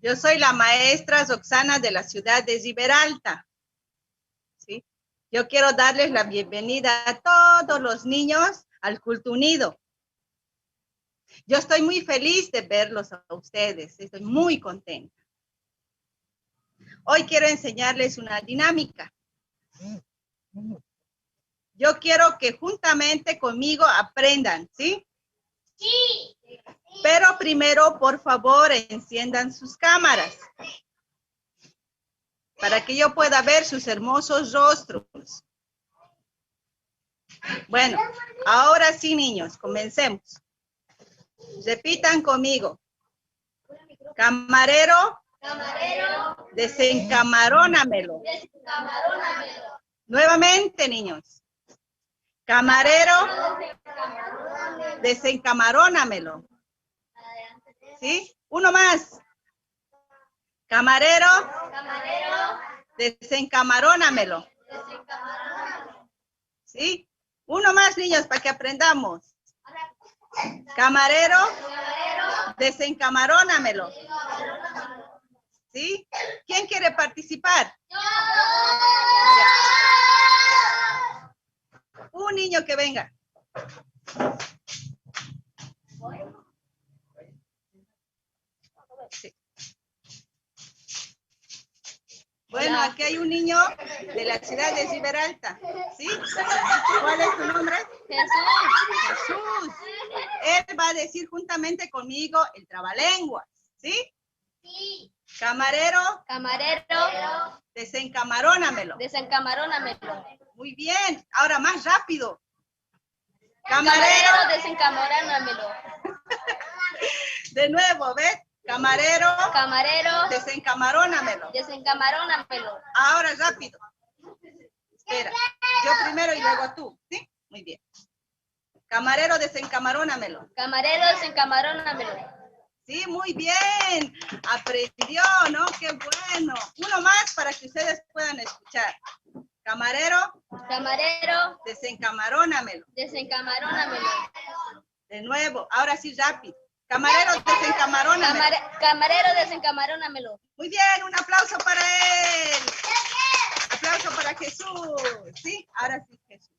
Yo soy la maestra Roxana de la ciudad de Riberalta. ¿Sí? Yo quiero darles la bienvenida a todos los niños al Culto Unido. Yo estoy muy feliz de verlos a ustedes. Estoy muy contenta. Hoy quiero enseñarles una dinámica. Yo quiero que juntamente conmigo aprendan, ¿sí? Sí. Pero primero, por favor, enciendan sus cámaras para que yo pueda ver sus hermosos rostros. Bueno, ahora sí, niños, comencemos. Repitan conmigo. Camarero, desencamarónamelo. Nuevamente, niños. Camarero, desencamarónamelo. ¿Sí? Uno más. Camarero, desencamarónamelo. ¿Sí? Uno más, niños, para que aprendamos. Camarero, desencamarónamelo. ¿Sí? ¿Quién quiere participar? Un niño que venga. Sí. Bueno, aquí hay un niño de la ciudad de Riberalta, ¿sí? ¿Cuál es tu nombre? Jesús. Jesús. Él va a decir juntamente conmigo el trabalenguas, ¿sí? Sí. Camarero. Camarero. Desencamarónamelo. Desencamarónamelo. Muy bien. Ahora más rápido. Camarero. Desencamarónamelo. De nuevo, ¿ves? Camarero. Camarero. Desencamarónamelo. Desencamarónamelo. Ahora rápido. Espera. Yo primero y luego tú, ¿sí? Muy bien. Camarero, desencamarónamelo. Camarero, desencamarónamelo. Sí, muy bien. Aprendió, ¿no? Qué bueno. Uno más para que ustedes puedan escuchar. Camarero. Camarero. Desencamarónamelo. Desencamarónamelo. De nuevo. Ahora sí, rápido. Camarero, desencamarónamelo. Camarero, desencamarónamelo. Muy bien, un aplauso para él. Aplauso para Jesús. ¿Sí? Ahora sí, Jesús.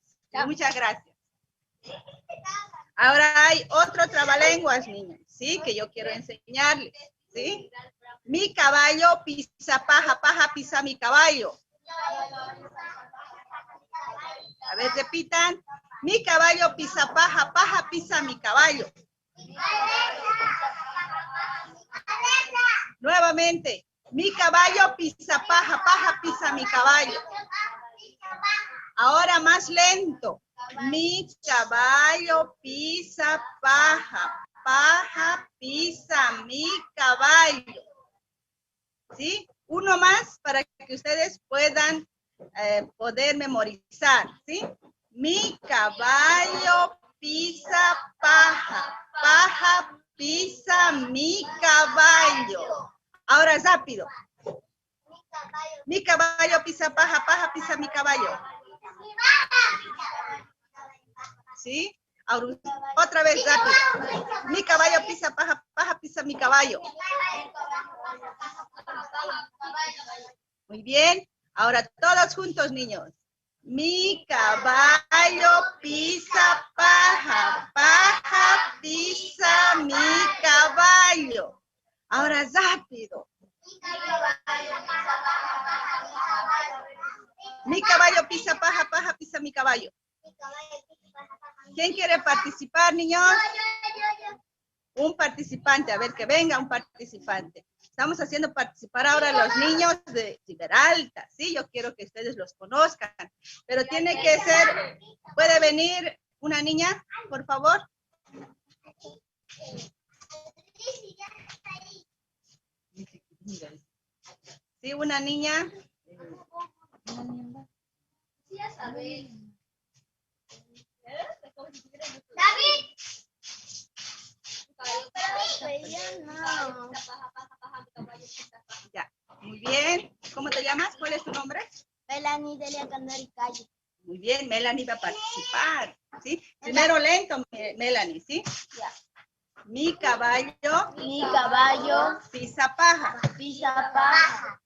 Muchas gracias. Ahora hay otro trabalenguas, niños, ¿sí? Que yo quiero enseñarles, ¿sí? Mi caballo pisa paja, paja pisa mi caballo. A ver, repitan. Mi caballo pisa paja, paja pisa mi caballo. Nuevamente. Mi caballo pisa paja, paja pisa mi caballo. Ahora más lento. Mi caballo pisa paja, paja pisa mi caballo. ¿Sí? Uno más para que ustedes puedan poder memorizar, ¿sí? Mi caballo pisa paja, paja pisa mi caballo. Ahora rápido. Mi caballo pisa paja, paja pisa mi caballo. ¿Sí? Ahora, otra vez rápido. Mi caballo pisa paja, paja pisa mi caballo. Muy bien. Ahora todos juntos, niños. Mi caballo pisa paja, paja pisa mi caballo. Ahora rápido. Mi caballo pisa paja, paja pisa mi caballo. ¿Quién quiere participar, niños? Un participante, a ver que venga un participante. Estamos haciendo participar ahora a los niños de Riberalta, ¿sí? Yo quiero que ustedes los conozcan, pero tiene que ser, ¿puede venir una niña, por favor? Sí, una niña. David. Ya, muy bien. ¿Cómo te llamas? ¿Cuál es tu nombre? Melanie Delia Canary Calle. Muy bien, Melanie va a participar, ¿sí? Primero lento, Melanie, ¿sí? Ya. Mi caballo. Mi caballo. Pisa paja. Pisa paja.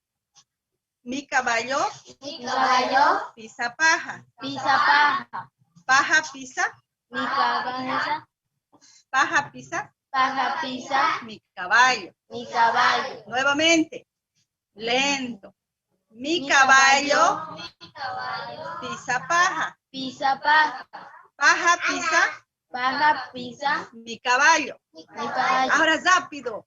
Mi caballo. Mi caballo. Pisa paja. Pisa paja. Paja pisa. Mi caballo. Paja pisa. Paja pisa. Mi caballo. Mi caballo. Nuevamente. Lento. Mi caballo. Pisa paja. Pisa paja. Paja pisa. Paja pisa. Mi caballo. Mi caballo. Ahora rápido.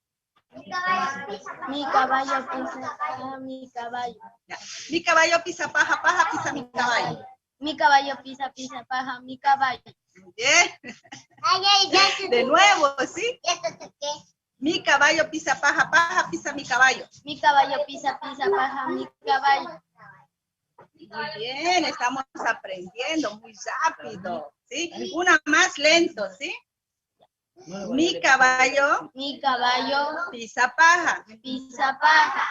Mi caballo pisa paja. Mi caballo. Ya. Mi caballo pisa paja. Paja pisa mi caballo. Mi caballo pisa paja. Mi caballo. Muy bien. De nuevo, ¿sí? Mi caballo pisa paja. Paja pisa mi caballo. Mi caballo pisa paja. Mi caballo. Muy bien, estamos aprendiendo muy rápido, ¿sí? Una más lento, ¿sí? Mi caballo. Mi caballo. Pisa paja. Pisa paja.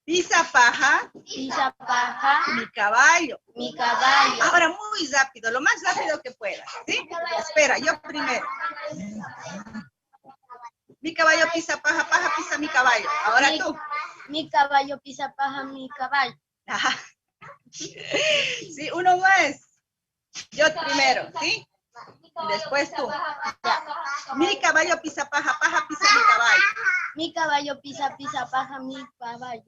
Pisa paja. Pisa paja. Mi caballo. Mi caballo. Ahora muy rápido, lo más rápido que puedas, ¿sí? Espera, yo primero. Mi caballo pisa paja, paja pisa mi caballo. Ahora tú. Mi caballo pisa paja. Mi caballo. Sí, uno más. Yo primero, ¿sí? Y después tú. Mi caballo pisa paja, paja pisa mi caballo. Mi caballo pisa paja. Mi caballo.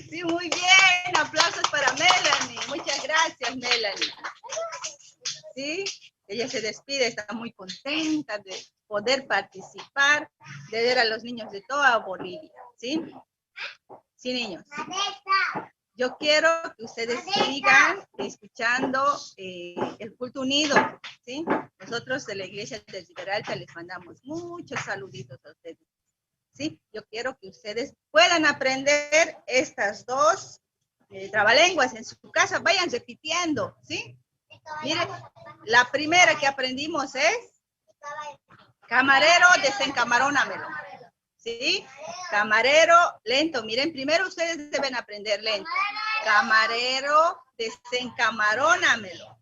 Sí, muy bien. Aplausos para Melanie. Muchas gracias, Melanie. ¿Sí? Ella se despide, está muy contenta de poder participar, de ver a los niños de toda Bolivia. ¿Sí? Sí, niños. Yo quiero que ustedes sigan escuchando el culto unido, ¿sí? Nosotros de la Iglesia de Gibraltar les mandamos muchos saluditos a ustedes, ¿sí? Yo quiero que ustedes puedan aprender estas dos trabalenguas en su casa, vayan repitiendo, ¿sí? Miren, la primera que aprendimos es camarero, desencamarónamelo. ¿Sí? Camarero, lento. Miren, primero ustedes deben aprender lento. Camarero, desencamarónamelo.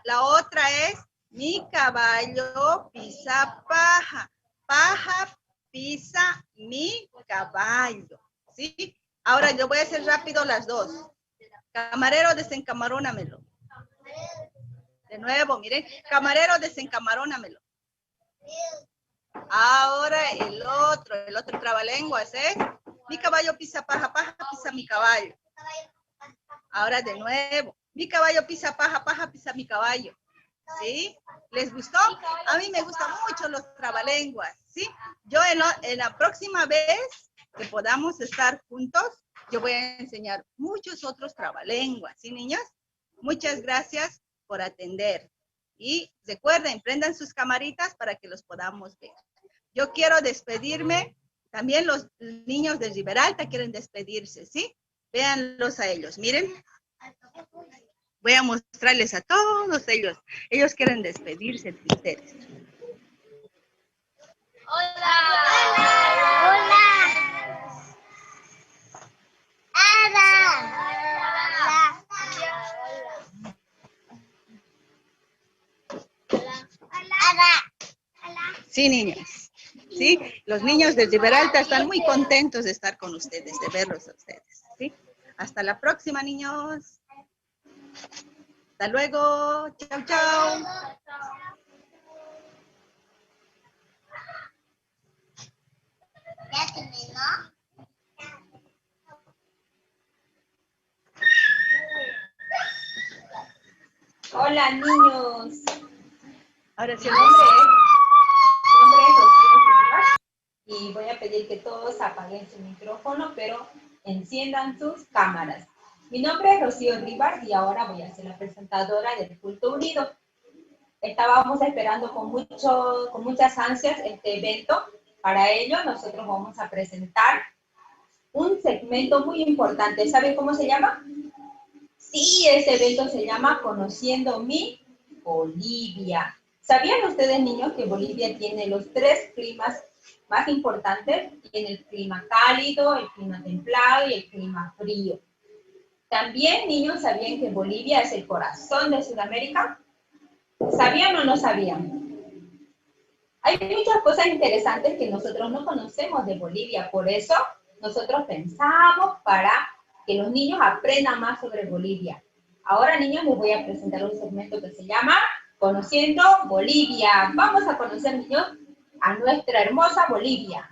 La otra es, mi caballo pisa paja. Paja pisa mi caballo. ¿Sí? Ahora yo voy a hacer rápido las dos. Camarero, desencamarónamelo. De nuevo, miren. Camarero, desencamarónamelo. Ahora el otro trabalenguas es, mi caballo pisa paja, paja pisa mi caballo. Ahora de nuevo, mi caballo pisa paja, paja pisa mi caballo. ¿Sí? ¿Les gustó? A mí me gustan mucho los trabalenguas, ¿sí? Yo en la próxima vez que podamos estar juntos, yo voy a enseñar muchos otros trabalenguas, ¿sí, niños? Muchas gracias por atender. Y recuerden, prendan sus camaritas para que los podamos ver. Yo quiero despedirme. También los niños de Gibraltar quieren despedirse, ¿sí? Véanlos a ellos. Miren. Voy a mostrarles a todos ellos. Ellos quieren despedirse de ustedes. Hola. Hola. Sí, niños. Sí, los niños de Gibraltar están muy contentos de estar con ustedes, de verlos a ustedes. ¿Sí? Hasta la próxima, niños. Hasta luego. Chau, chau. Ya terminó. Hola, niños. Ahora sí, Mi nombre es Rocío y voy a pedir que todos apaguen su micrófono, pero enciendan sus cámaras. Mi nombre es Rocío Rivas y ahora voy a ser la presentadora del Culto Unido. Estábamos esperando con muchas ansias este evento. Para ello, nosotros vamos a presentar un segmento muy importante. ¿Saben cómo se llama? Sí, este evento se llama Conociendo mi Bolivia. ¿Sabían ustedes, niños, que Bolivia tiene los 3 climas más importantes? Tiene el clima cálido, el clima templado y el clima frío. También, niños, ¿sabían que Bolivia es el corazón de Sudamérica? ¿Sabían o no sabían? Hay muchas cosas interesantes que nosotros no conocemos de Bolivia, por eso nosotros pensamos para que los niños aprendan más sobre Bolivia. Ahora, niños, les voy a presentar un segmento que se llama Conociendo Bolivia. Vamos a conocer, niños, a nuestra hermosa Bolivia.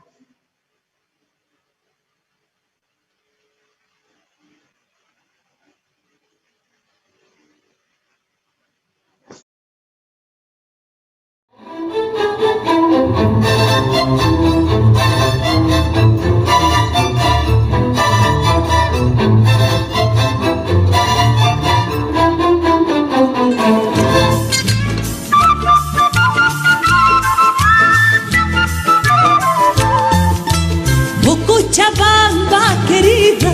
Cochabamba querida,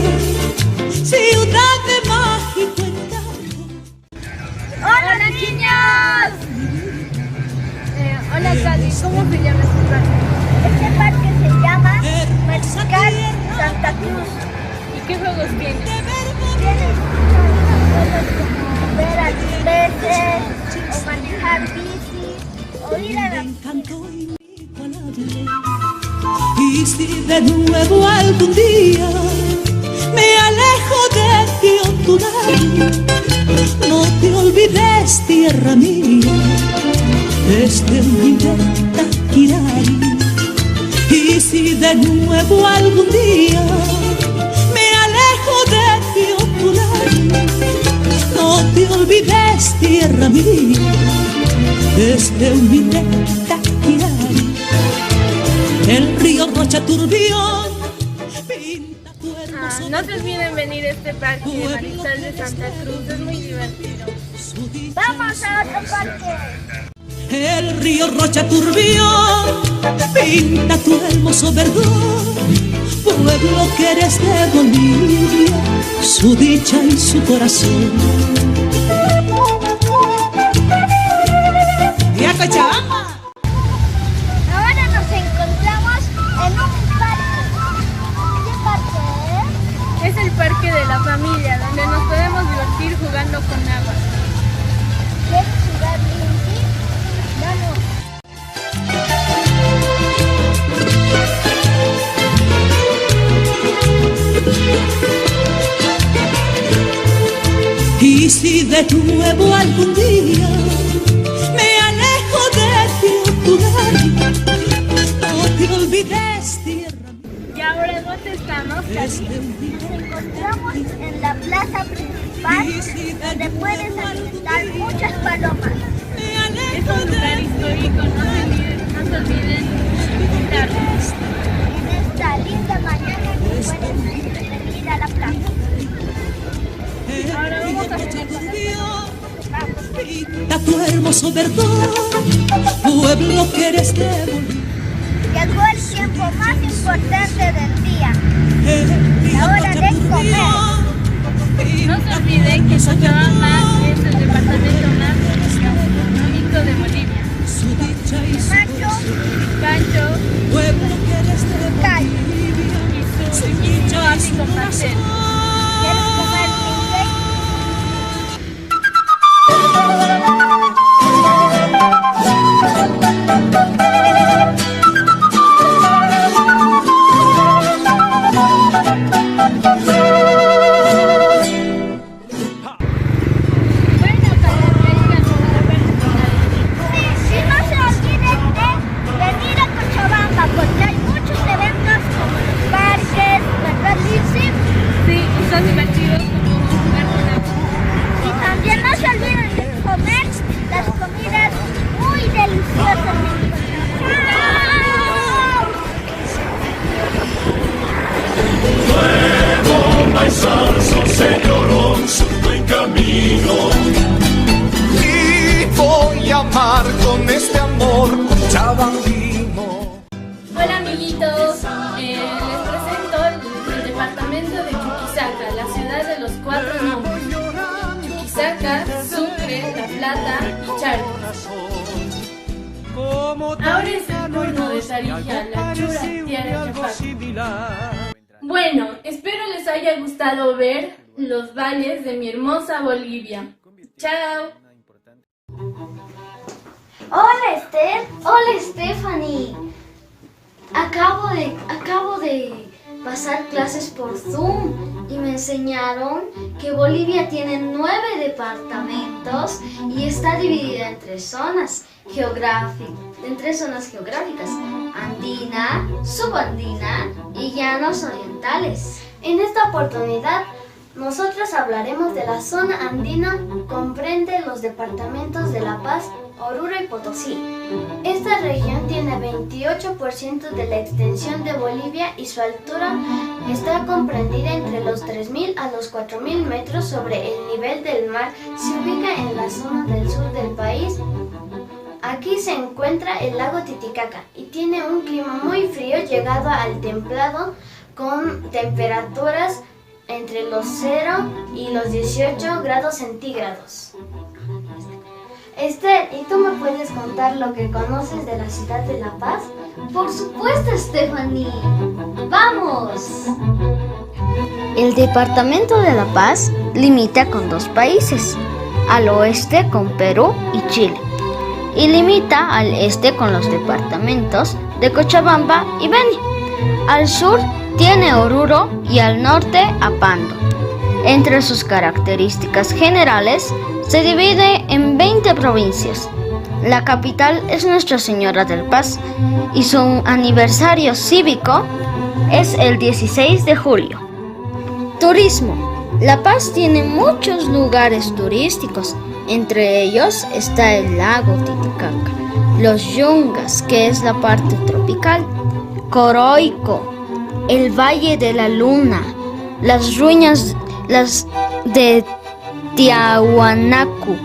ciudad de mágico encanto. ¡Hola, niños! Hola, Cali. ¿Cómo se llama este parque? Este parque se llama Mariscal Santa Cruz. ¿Y qué juegos tiene? Tiene juegos como ver a los peces, o manejar bici, o ir a la Encanto inigualable. Y si de nuevo algún día me alejo de ti, oh Tunari, no te olvides, tierra mía, este humilde Taquirari. Y si de nuevo algún día me alejo de ti, oh Tunari, no te olvides, tierra mía, este humilde Taquirari. El río Rocha Turbión pinta tu hermoso. No se olviden venir a este parque de Mariscal de Santa Cruz, es muy divertido. ¡Vamos a otro parque! El río Rocha Turbión pinta tu hermoso verdor, pueblo que eres de Bolivia, su dicha y su corazón. ¡Y a Cochabamba! Ahora nos encontramos en un parque. ¿Qué parque es? Es el parque de la familia, donde nos podemos divertir jugando con agua. ¿Quieres jugar bici? Vamos. Y si de nuevo algún día me alejo de ti, oh Tunari, no te olvides, tierra mía. ¿Y ahora dónde estamos, Cali? Nos encontramos en la plaza principal, donde puedes alimentar muchas palomas. Es un lugar histórico, no se olviden visitarlo. En esta linda mañana puedes venir a la plaza. Ahora vamos a hacer Pinta tu hermoso verdor, pueblo que eres de Bolivia. Llegó el tiempo más importante del día. La hora de comer. No se olviden que Cochabamba es el departamento más bonito de Bolivia. Macho, Pancho Pueblo que eres de Cayo. Bolivia, y su riquísimo amigo Marcel. ¿Quieres comer bife? Sí, y no se olviden de venir a Cochabamba porque hay muchos eventos como parques, ¿verdad, Lizzy? Sí, y son divertidos como jugar con agua. Y también no se olviden de comer las comidas muy deliciosas. ¡Chao! Nuevo paisazo, señorón, su buen camino. Y voy a amar con este amor cochabambino. Hola amiguitos, les presento el departamento de Chuquisaca, la ciudad de los 4 nombres. Chuquisaca, Sucre, La Plata y Charcas. Ahora es el turno de Tarija, La Chura, Tierra y Chapaco. Bueno, espero les haya gustado ver los valles de mi hermosa Bolivia. ¡Chao! Hola Esther, hola Stephanie. Acabo de pasar clases por Zoom y me enseñaron que Bolivia tiene 9 departamentos y está dividida en tres zonas geográficas: andina, subandina y llanos orientales. En esta oportunidad nosotros hablaremos de la zona andina. Comprende los departamentos de La Paz, Oruro y Potosí. Esta región tiene 28% de la extensión de Bolivia y su altura está comprendida entre los 3.000 a los 4.000 metros sobre el nivel del mar. Se ubica en la zona del sur del país. Aquí se encuentra el lago Titicaca y tiene un clima muy frío llegado al templado con temperaturas entre los 0 y los 18 grados centígrados. Esther, ¿y tú me puedes contar lo que conoces de la ciudad de La Paz? Por supuesto, Stephanie. ¡Vamos! El departamento de La Paz limita con 2 países, al oeste con Perú y Chile, y limita al este con los departamentos de Cochabamba y Beni. Al sur tiene Oruro y al norte a Pando. Entre sus características generales se divide en 20 provincias. La capital es Nuestra Señora del Paz y su aniversario cívico es el 16 de julio. Turismo. La Paz tiene muchos lugares turísticos. Entre ellos está el lago Titicaca, los Yungas, que es la parte tropical, Coroico, el Valle de la Luna, las ruinas de Tiahuanacu,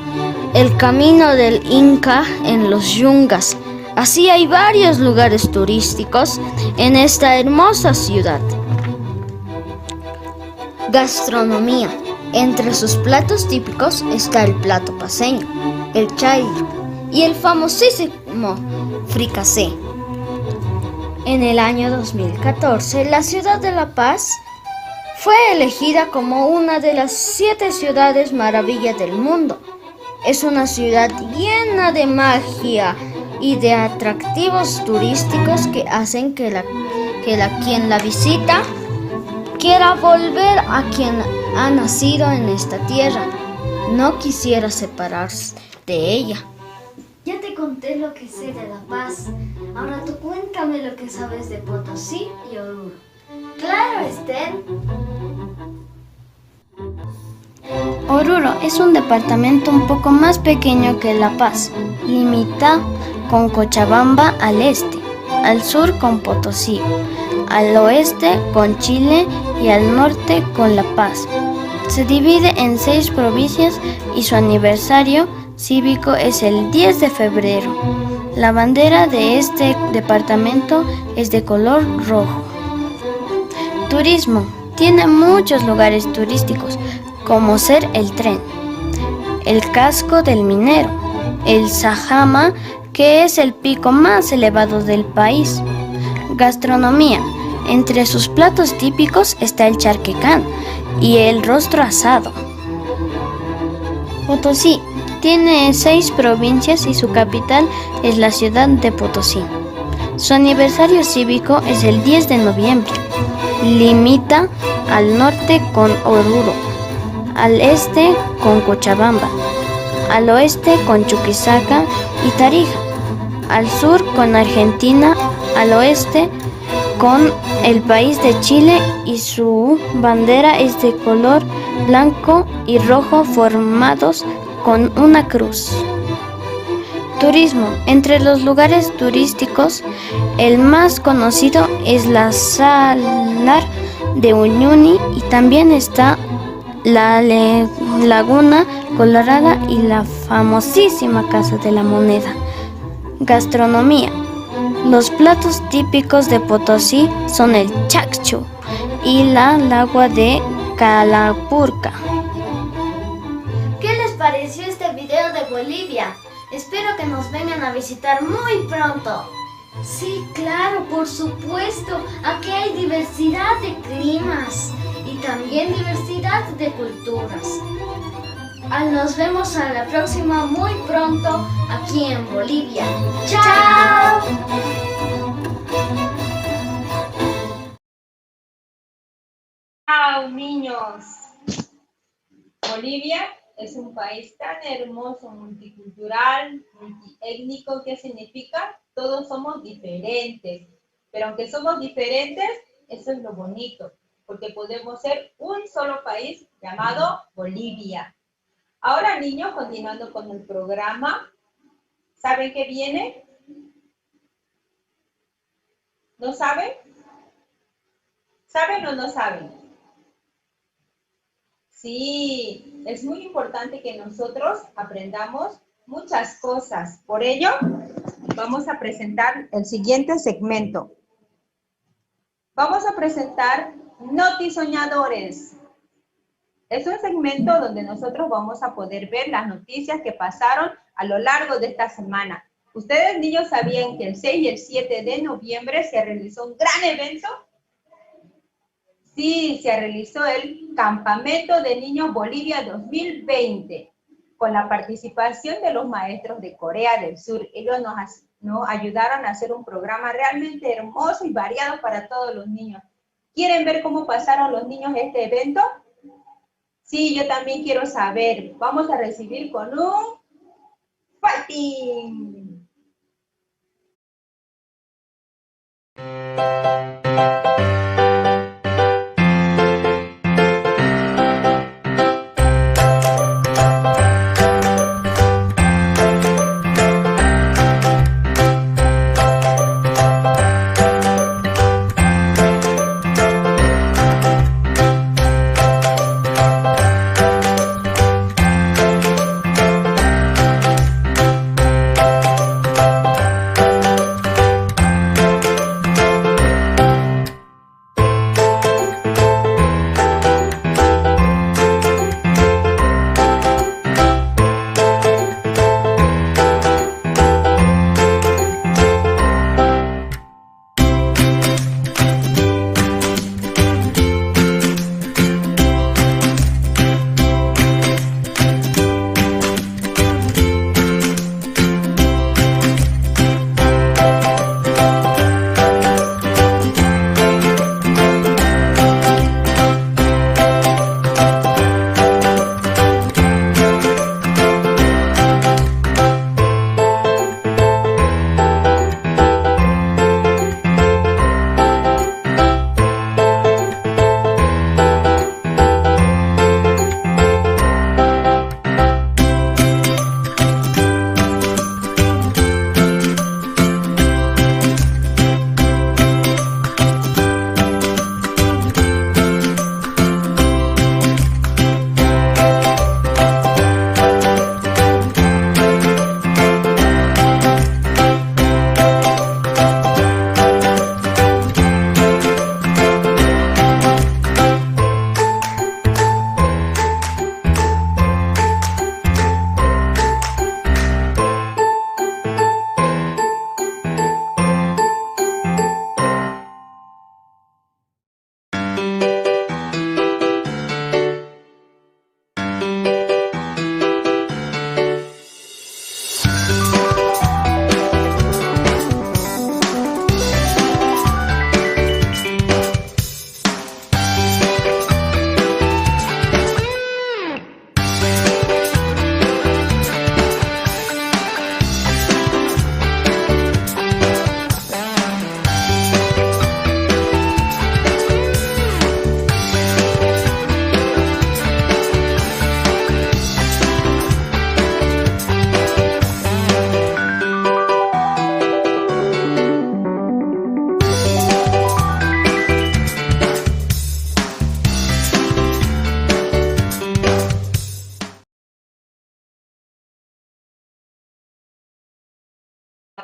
el camino del Inca en los Yungas. Así hay varios lugares turísticos en esta hermosa ciudad. Gastronomía. Entre sus platos típicos está el plato paceño, el chairo y el famosísimo fricasé. En el año 2014, la ciudad de La Paz fue elegida como una de las 7 ciudades maravilla del mundo. Es una ciudad llena de magia y de atractivos turísticos que hacen que quien la visita quiera volver a quien ha nacido en esta tierra. No quisiera separarse de ella. Ya te conté lo que sé de La Paz. Ahora tú cuéntame lo que sabes de Potosí y Oruro. ¡Claro, Esther! Oruro es un departamento un poco más pequeño que La Paz. Limita con Cochabamba al este, al sur con Potosí, al oeste con Chile y al norte con La Paz. Se divide en 6 provincias y su aniversario cívico es el 10 de febrero. La bandera de este departamento es de color rojo. Turismo. Tiene muchos lugares turísticos, como ser el tren, el casco del minero, el Sajama, que es el pico más elevado del país. Gastronomía. Entre sus platos típicos está el charquecán y el rostro asado. Potosí. Tiene 6 provincias y su capital es la ciudad de Potosí. Su aniversario cívico es el 10 de noviembre. Limita al norte con Oruro, al este con Cochabamba, al oeste con Chuquisaca y Tarija, al sur con Argentina, al oeste con el país de Chile y su bandera es de color blanco y rojo formados con una cruz. Turismo. Entre los lugares turísticos, el más conocido es la Salar de Uyuni y también está la Laguna Colorada y la famosísima Casa de la Moneda. Gastronomía. Los platos típicos de Potosí son el chacchu y la lagua de Calapurca. ¿Qué les pareció este video de Bolivia? Espero que nos vengan a visitar muy pronto. Sí, claro, por supuesto. Aquí hay diversidad de climas y también diversidad de culturas. Nos vemos a la próxima muy pronto aquí en Bolivia. ¡Chao! ¡Chao, niños! Bolivia es un país tan hermoso, multicultural, multiétnico, que significa todos somos diferentes. Pero aunque somos diferentes, eso es lo bonito, porque podemos ser un solo país llamado Bolivia. Ahora, niños, continuando con el programa, ¿saben qué viene? ¿No saben? ¿Saben o no saben? Sí, es muy importante que nosotros aprendamos muchas cosas. Por ello, vamos a presentar el siguiente segmento. Vamos a presentar Notisoñadores. Es un segmento donde nosotros vamos a poder ver las noticias que pasaron a lo largo de esta semana. ¿Ustedes, niños, sabían que el 6 y el 7 de noviembre se realizó un gran evento? Sí, se realizó el Campamento de Niños Bolivia 2020, con la participación de los maestros de Corea del Sur. Ellos nos ayudaron a hacer un programa realmente hermoso y variado para todos los niños. ¿Quieren ver cómo pasaron los niños este evento? Sí, yo también quiero saber. Vamos a recibir con un fighting.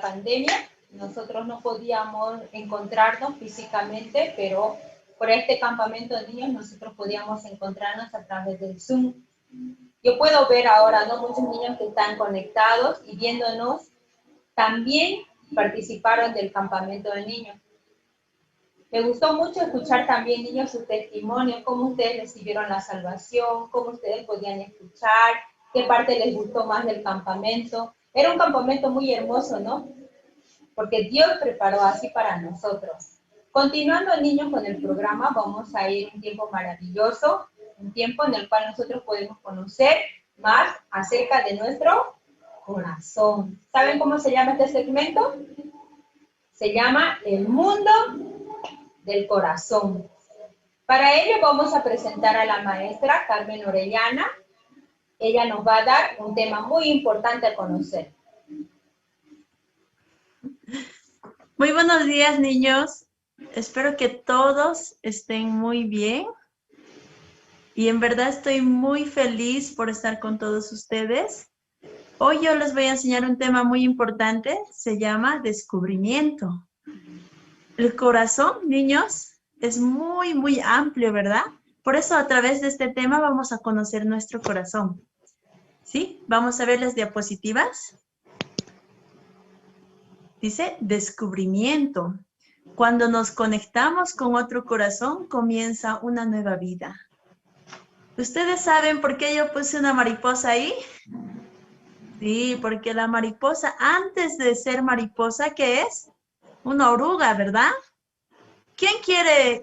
Pandemia, nosotros no podíamos encontrarnos físicamente, pero por este campamento de niños nosotros podíamos encontrarnos a través del Zoom. Yo puedo ver ahora, ¿no?, muchos niños que están conectados y viéndonos, también participaron del campamento de niños. Me gustó mucho escuchar también, niños, su testimonio, cómo ustedes recibieron la salvación, cómo ustedes podían escuchar, qué parte les gustó más del campamento. Era un campamento muy hermoso, ¿no? Porque Dios preparó así para nosotros. Continuando, niños, con el programa, vamos a ir un tiempo maravilloso, un tiempo en el cual nosotros podemos conocer más acerca de nuestro corazón. ¿Saben cómo se llama este segmento? Se llama El Mundo del Corazón. Para ello vamos a presentar a la maestra Carmen Orellana. Ella nos va a dar un tema muy importante a conocer. Muy buenos días, niños. Espero que todos estén muy bien. Y en verdad estoy muy feliz por estar con todos ustedes. Hoy yo les voy a enseñar un tema muy importante. Se llama descubrimiento. El corazón, niños, es muy, muy amplio, ¿verdad? Por eso a través de este tema vamos a conocer nuestro corazón. ¿Sí? Vamos a ver las diapositivas. Dice descubrimiento. Cuando nos conectamos con otro corazón, comienza una nueva vida. ¿Ustedes saben por qué yo puse una mariposa ahí? Sí, porque la mariposa, antes de ser mariposa, ¿qué es? Una oruga, ¿verdad?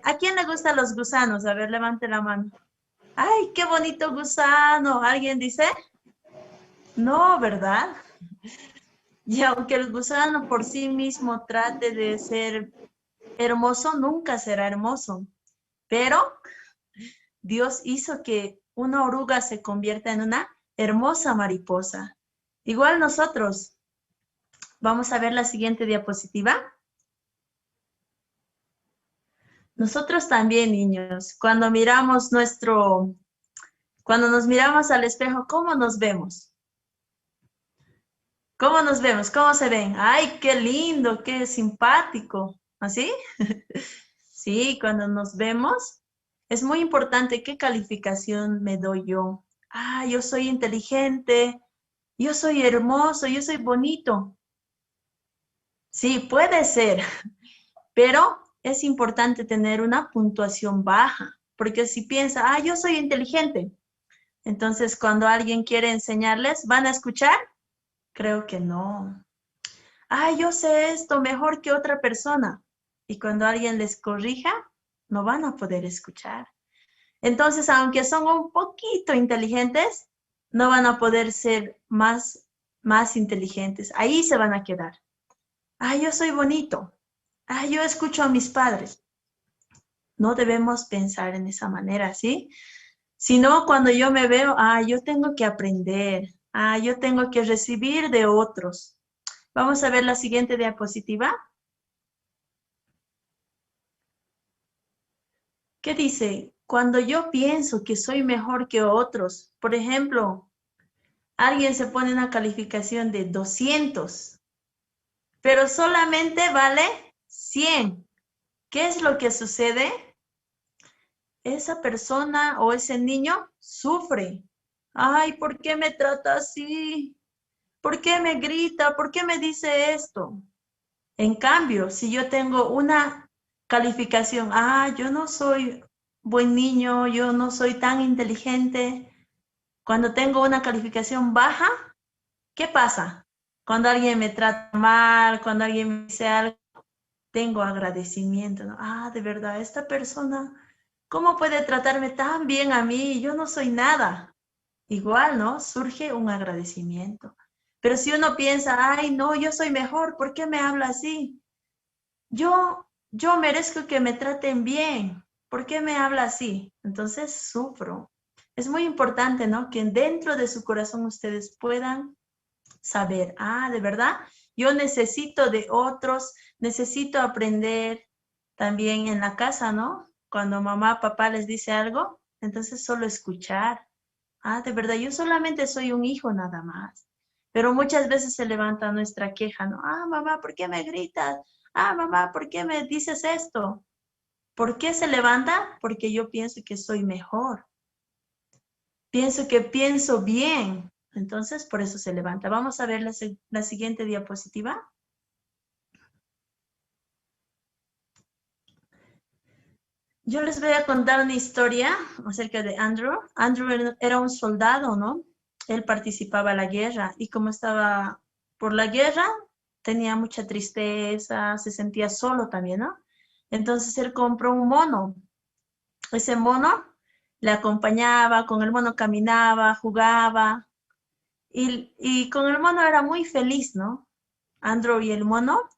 ¿A quién le gustan los gusanos? A ver, levante la mano. ¡Ay, qué bonito gusano! ¿Alguien dice? No, ¿verdad? Y aunque el gusano por sí mismo trate de ser hermoso, nunca será hermoso. Pero Dios hizo que una oruga se convierta en una hermosa mariposa. Igual nosotros. Vamos a ver la siguiente diapositiva. Nosotros también, niños, cuando nos miramos al espejo, ¿cómo nos vemos? ¿Cómo nos vemos? ¿Cómo se ven? ¡Ay, qué lindo, qué simpático! ¿Así? Sí, cuando nos vemos, es muy importante qué calificación me doy yo. Ah, yo soy inteligente, yo soy hermoso, yo soy bonito. Sí, puede ser, pero es importante tener una puntuación baja, porque si piensa, ah, yo soy inteligente, entonces cuando alguien quiere enseñarles, ¿van a escuchar? Creo que no. Ah, yo sé esto mejor que otra persona. Y cuando alguien les corrija, no van a poder escuchar. Entonces, aunque son un poquito inteligentes, no van a poder ser más inteligentes. Ahí se van a quedar. Ah, yo soy bonito. Ah, yo escucho a mis padres. No debemos pensar en esa manera, ¿sí? Sino cuando yo me veo, ah, yo tengo que aprender. Ah, yo tengo que recibir de otros. Vamos a ver la siguiente diapositiva. ¿Qué dice? Cuando yo pienso que soy mejor que otros, por ejemplo, alguien se pone una calificación de 200, pero solamente vale 100. ¿Qué es lo que sucede? Esa persona o ese niño sufre. Ay, ¿por qué me trata así? ¿Por qué me grita? ¿Por qué me dice esto? En cambio, si yo tengo una calificación, yo no soy buen niño, yo no soy tan inteligente. Cuando tengo una calificación baja, ¿qué pasa? Cuando alguien me trata mal, cuando alguien me dice algo, tengo agradecimiento, ¿no? Ah, de verdad, esta persona, ¿cómo puede tratarme tan bien a mí? Yo no soy nada. Igual, ¿no? Surge un agradecimiento. Pero si uno piensa, ay, no, yo soy mejor, ¿por qué me habla así? Yo merezco que me traten bien. ¿Por qué me habla así? Entonces sufro. Es muy importante, ¿no? Que dentro de su corazón ustedes puedan saber, de verdad, yo necesito de otros, necesito aprender también en la casa, ¿no? Cuando mamá, papá les dice algo, entonces solo escuchar. De verdad, yo solamente soy un hijo nada más. Pero muchas veces se levanta nuestra queja, ¿no? Mamá, ¿por qué me gritas? Mamá, ¿por qué me dices esto? ¿Por qué se levanta? Porque yo pienso que soy mejor. Pienso que pienso bien. Entonces, por eso se levanta. Vamos a ver la siguiente diapositiva. Yo les voy a contar una historia acerca de Andrew. Andrew era un soldado, ¿no? Él participaba en la guerra y como estaba por la guerra, tenía mucha tristeza, se sentía solo también, ¿no? Entonces él compró un mono. Ese mono le acompañaba, con el mono caminaba, jugaba y con el mono era muy feliz, ¿no? Andrew y el mono.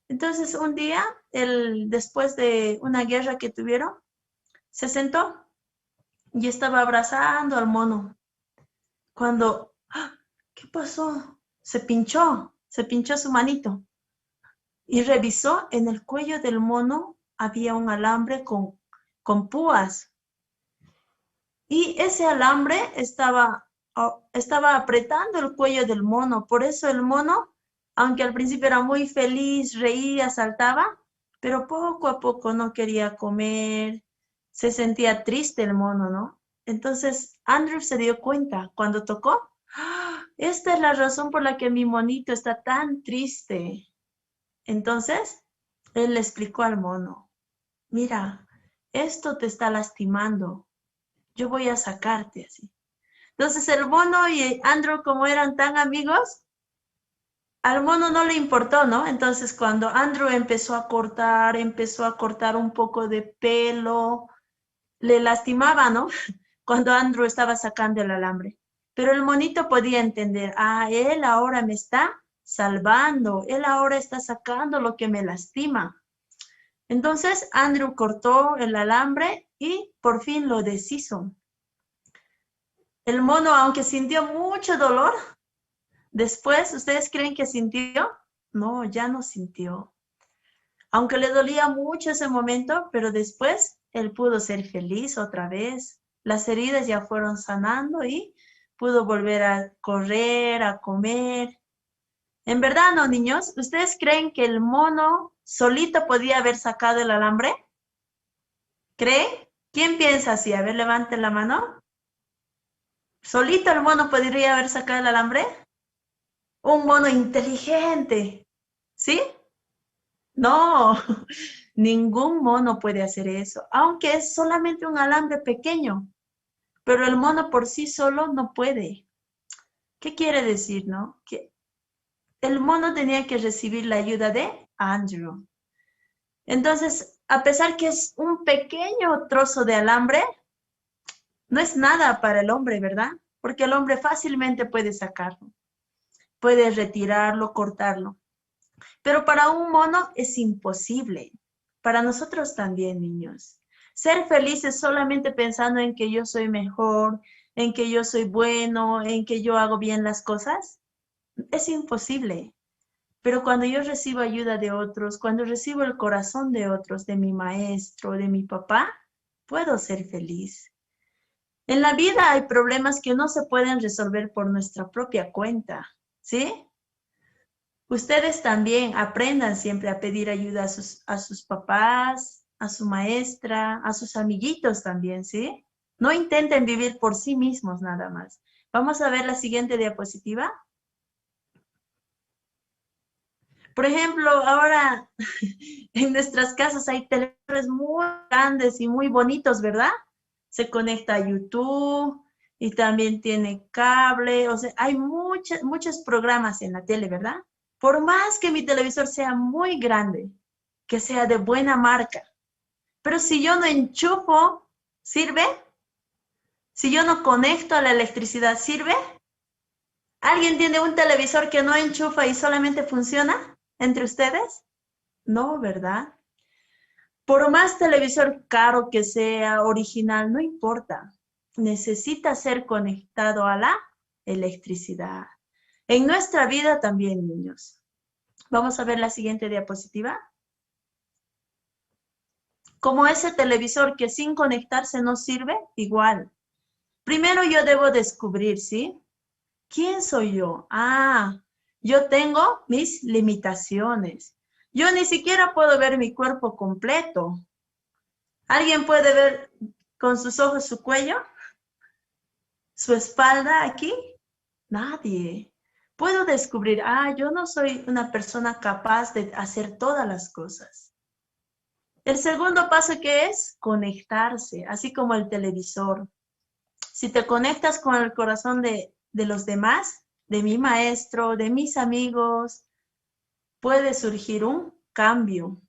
Entonces un día, después de una guerra que tuvieron, se sentó y estaba abrazando al mono. Cuando, ¡ah! ¿Qué pasó? Se pinchó su manito y revisó en el cuello del mono había un alambre con púas y ese alambre estaba apretando el cuello del mono. Por eso el mono, aunque al principio era muy feliz, reía, saltaba, pero poco a poco no quería comer, se sentía triste el mono, ¿no? Entonces Andrew se dio cuenta cuando tocó, ¡ah! Esta es la razón por la que mi monito está tan triste. Entonces él le explicó al mono, mira, esto te está lastimando, yo voy a sacarte así. Entonces el mono y Andrew, como eran tan amigos, al mono no le importó, ¿no? Entonces cuando Andrew empezó a cortar un poco de pelo, le lastimaba, ¿no? Cuando Andrew estaba sacando el alambre. Pero el monito podía entender, él ahora me está salvando, él ahora está sacando lo que me lastima. Entonces Andrew cortó el alambre y por fin lo deshizo. El mono, aunque sintió mucho dolor, después, ¿ustedes creen que sintió? No, ya no sintió. Aunque le dolía mucho ese momento, pero después él pudo ser feliz otra vez. Las heridas ya fueron sanando y pudo volver a correr, a comer. En verdad, ¿no, niños? ¿Ustedes creen que el mono solito podía haber sacado el alambre? ¿Cree? ¿Quién piensa así? A ver, levanten la mano. ¿Solito el mono podría haber sacado el alambre? Un mono inteligente, ¿sí? No, ningún mono puede hacer eso, aunque es solamente un alambre pequeño, pero el mono por sí solo no puede. ¿Qué quiere decir, no? Que el mono tenía que recibir la ayuda de Andrew. Entonces, a pesar que es un pequeño trozo de alambre, no es nada para el hombre, ¿verdad? Porque el hombre fácilmente puede sacarlo, puede retirarlo, cortarlo. Pero para un mono es imposible. Para nosotros también, niños. Ser felices solamente pensando en que yo soy mejor, en que yo soy bueno, en que yo hago bien las cosas, es imposible. Pero cuando yo recibo ayuda de otros, cuando recibo el corazón de otros, de mi maestro, de mi papá, puedo ser feliz. En la vida hay problemas que no se pueden resolver por nuestra propia cuenta, ¿sí? Ustedes también aprendan siempre a pedir ayuda a sus papás, a su maestra, a sus amiguitos también, ¿sí? No intenten vivir por sí mismos nada más. Vamos a ver la siguiente diapositiva. Por ejemplo, ahora en nuestras casas hay televisores muy grandes y muy bonitos, ¿verdad? Se conecta a YouTube y también tiene cable, o sea, hay muchos programas en la tele, ¿verdad? Por más que mi televisor sea muy grande, que sea de buena marca, pero si yo no enchufo, ¿sirve? Si yo no conecto a la electricidad, ¿sirve? ¿Alguien tiene un televisor que no enchufa y solamente funciona entre ustedes? No, ¿verdad? Por más televisor caro que sea, original, no importa. Necesita ser conectado a la electricidad. En nuestra vida también, niños. Vamos a ver la siguiente diapositiva. Como ese televisor que sin conectarse no sirve, igual. Primero yo debo descubrir, ¿sí? ¿Quién soy yo? Yo tengo mis limitaciones. Yo ni siquiera puedo ver mi cuerpo completo. ¿Alguien puede ver con sus ojos su cuello? ¿Su espalda aquí? Nadie. Puedo descubrir, yo no soy una persona capaz de hacer todas las cosas. El segundo paso, ¿qué es? Conectarse, así como el televisor. Si te conectas con el corazón de los demás, de mi maestro, de mis amigos, puede surgir un cambio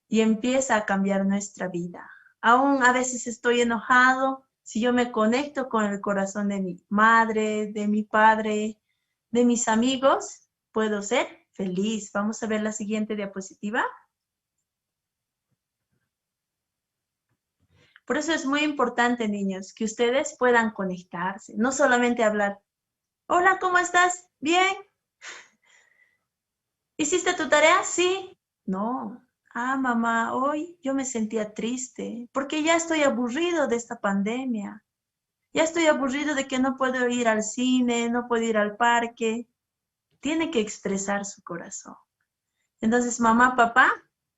y empieza a cambiar nuestra vida. Aún a veces estoy enojado, si yo me conecto con el corazón de mi madre, de mi padre, de mis amigos, puedo ser feliz. Vamos a ver la siguiente diapositiva. Por eso es muy importante, niños, que ustedes puedan conectarse, no solamente hablar. Hola, ¿cómo estás? Bien. ¿Hiciste tu tarea? Sí. No. Ah, mamá, hoy yo me sentía triste porque ya estoy aburrido de esta pandemia. Ya estoy aburrido de que no puedo ir al cine, no puedo ir al parque. Tiene que expresar su corazón. Entonces, mamá, papá,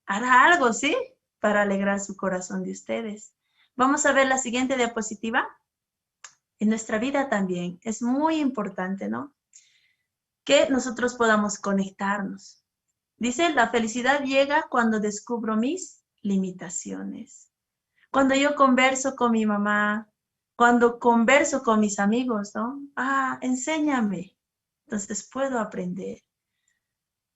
hará algo, ¿sí? Para alegrar su corazón de ustedes. Vamos a ver la siguiente diapositiva. En nuestra vida también es muy importante, ¿no? Que nosotros podamos conectarnos. Dice, la felicidad llega cuando descubro mis limitaciones. Cuando yo converso con mi mamá, cuando converso con mis amigos, ¿no? Ah, enséñame. Entonces puedo aprender.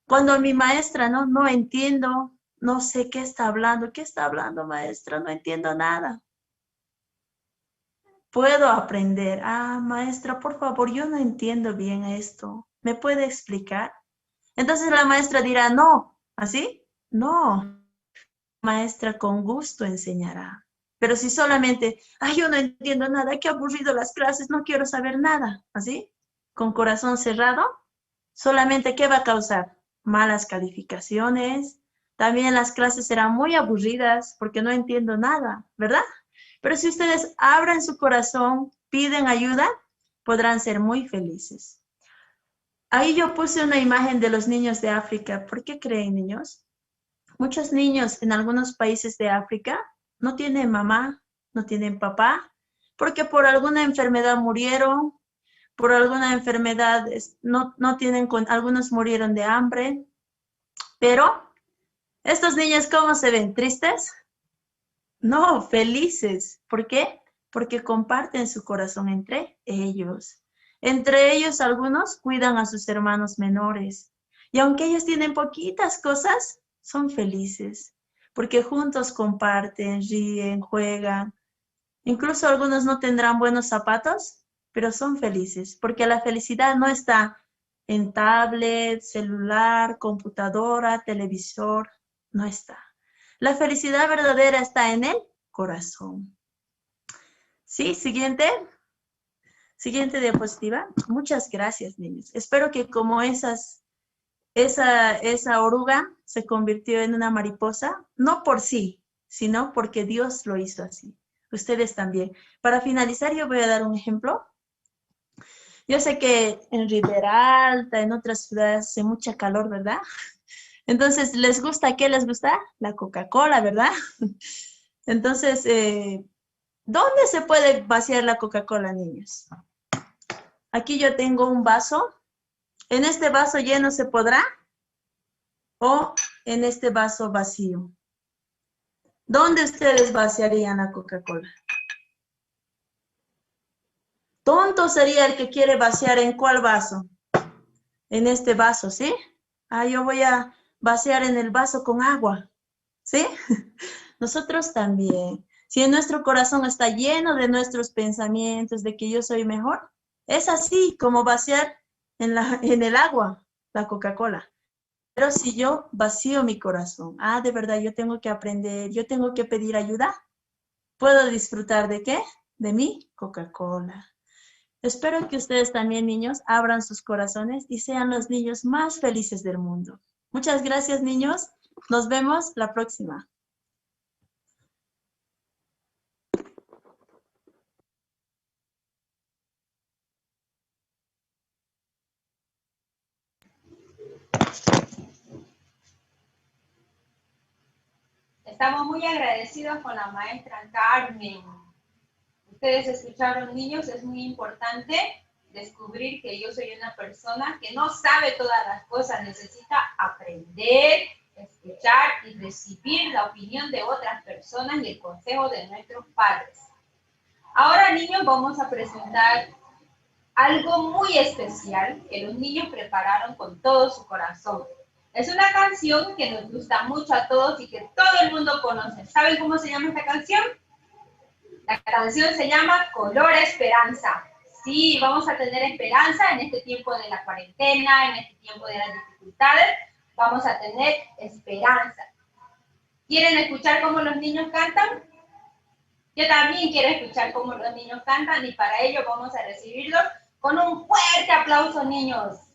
Cuando mi maestra, ¿no? No entiendo, no sé qué está hablando. ¿Qué está hablando, maestra? No entiendo nada. Puedo aprender. Ah, maestra, por favor, yo no entiendo bien esto. ¿Me puede explicar? Entonces la maestra dirá, no. ¿Así? No. Maestra con gusto enseñará. Pero si solamente, ay, yo no entiendo nada, qué aburrido las clases, no quiero saber nada, ¿así? Con corazón cerrado, solamente ¿qué va a causar? Malas calificaciones, también las clases serán muy aburridas porque no entiendo nada, ¿verdad? Pero si ustedes abren su corazón, piden ayuda, podrán ser muy felices. Ahí yo puse una imagen de los niños de África. ¿Por qué creen, niños? Muchos niños en algunos países de África no tienen mamá, no tienen papá, porque por alguna enfermedad murieron, por alguna enfermedad no tienen, algunos murieron de hambre, pero estos niños, ¿cómo se ven? ¿Tristes? No, felices. ¿Por qué? Porque comparten su corazón entre ellos. Entre ellos algunos cuidan a sus hermanos menores. Y aunque ellos tienen poquitas cosas, son felices. Porque juntos comparten, ríen, juegan. Incluso algunos no tendrán buenos zapatos, pero son felices. Porque la felicidad no está en tablet, celular, computadora, televisor. No está. La felicidad verdadera está en el corazón. Sí, siguiente diapositiva. Muchas gracias, niños. Espero que como esa oruga se convirtió en una mariposa, no por sí, sino porque Dios lo hizo así. Ustedes también. Para finalizar, yo voy a dar un ejemplo. Yo sé que en Ribera Alta, en otras ciudades, hace mucha calor, ¿verdad? Entonces, ¿les gusta? ¿Qué les gusta? La Coca-Cola, ¿verdad? Entonces, ¿dónde se puede vaciar la Coca-Cola, niños? Aquí yo tengo un vaso. ¿En este vaso lleno se podrá? ¿O en este vaso vacío? ¿Dónde ustedes vaciarían la Coca-Cola? Tonto sería el que quiere vaciar ¿en cuál vaso? En este vaso, ¿sí? Ah, yo voy a vaciar en el vaso con agua, ¿sí? Nosotros también. Si en nuestro corazón está lleno de nuestros pensamientos, de que yo soy mejor, es así como vaciar en el agua la Coca-Cola. Pero si yo vacío mi corazón, de verdad, yo tengo que aprender, yo tengo que pedir ayuda, ¿puedo disfrutar de qué? De mi Coca-Cola. Espero que ustedes también, niños, abran sus corazones y sean los niños más felices del mundo. Muchas gracias, niños. Nos vemos la próxima. Estamos muy agradecidos con la maestra Carmen. Ustedes escucharon, niños, es muy importante descubrir que yo soy una persona que no sabe todas las cosas, necesita aprender escuchar y recibir la opinión de otras personas y el consejo de nuestros padres. Ahora, niños, vamos a presentar algo muy especial que los niños prepararon con todo su corazón. Es una canción que nos gusta mucho a todos y que todo el mundo conoce. ¿Saben cómo se llama esta canción? La canción se llama Color Esperanza. Sí, vamos a tener esperanza en este tiempo de la cuarentena, en este tiempo de las dificultades. Vamos a tener esperanza. ¿Quieren escuchar cómo los niños cantan? Yo también quiero escuchar cómo los niños cantan y para ello vamos a recibirlos con un fuerte aplauso, niños.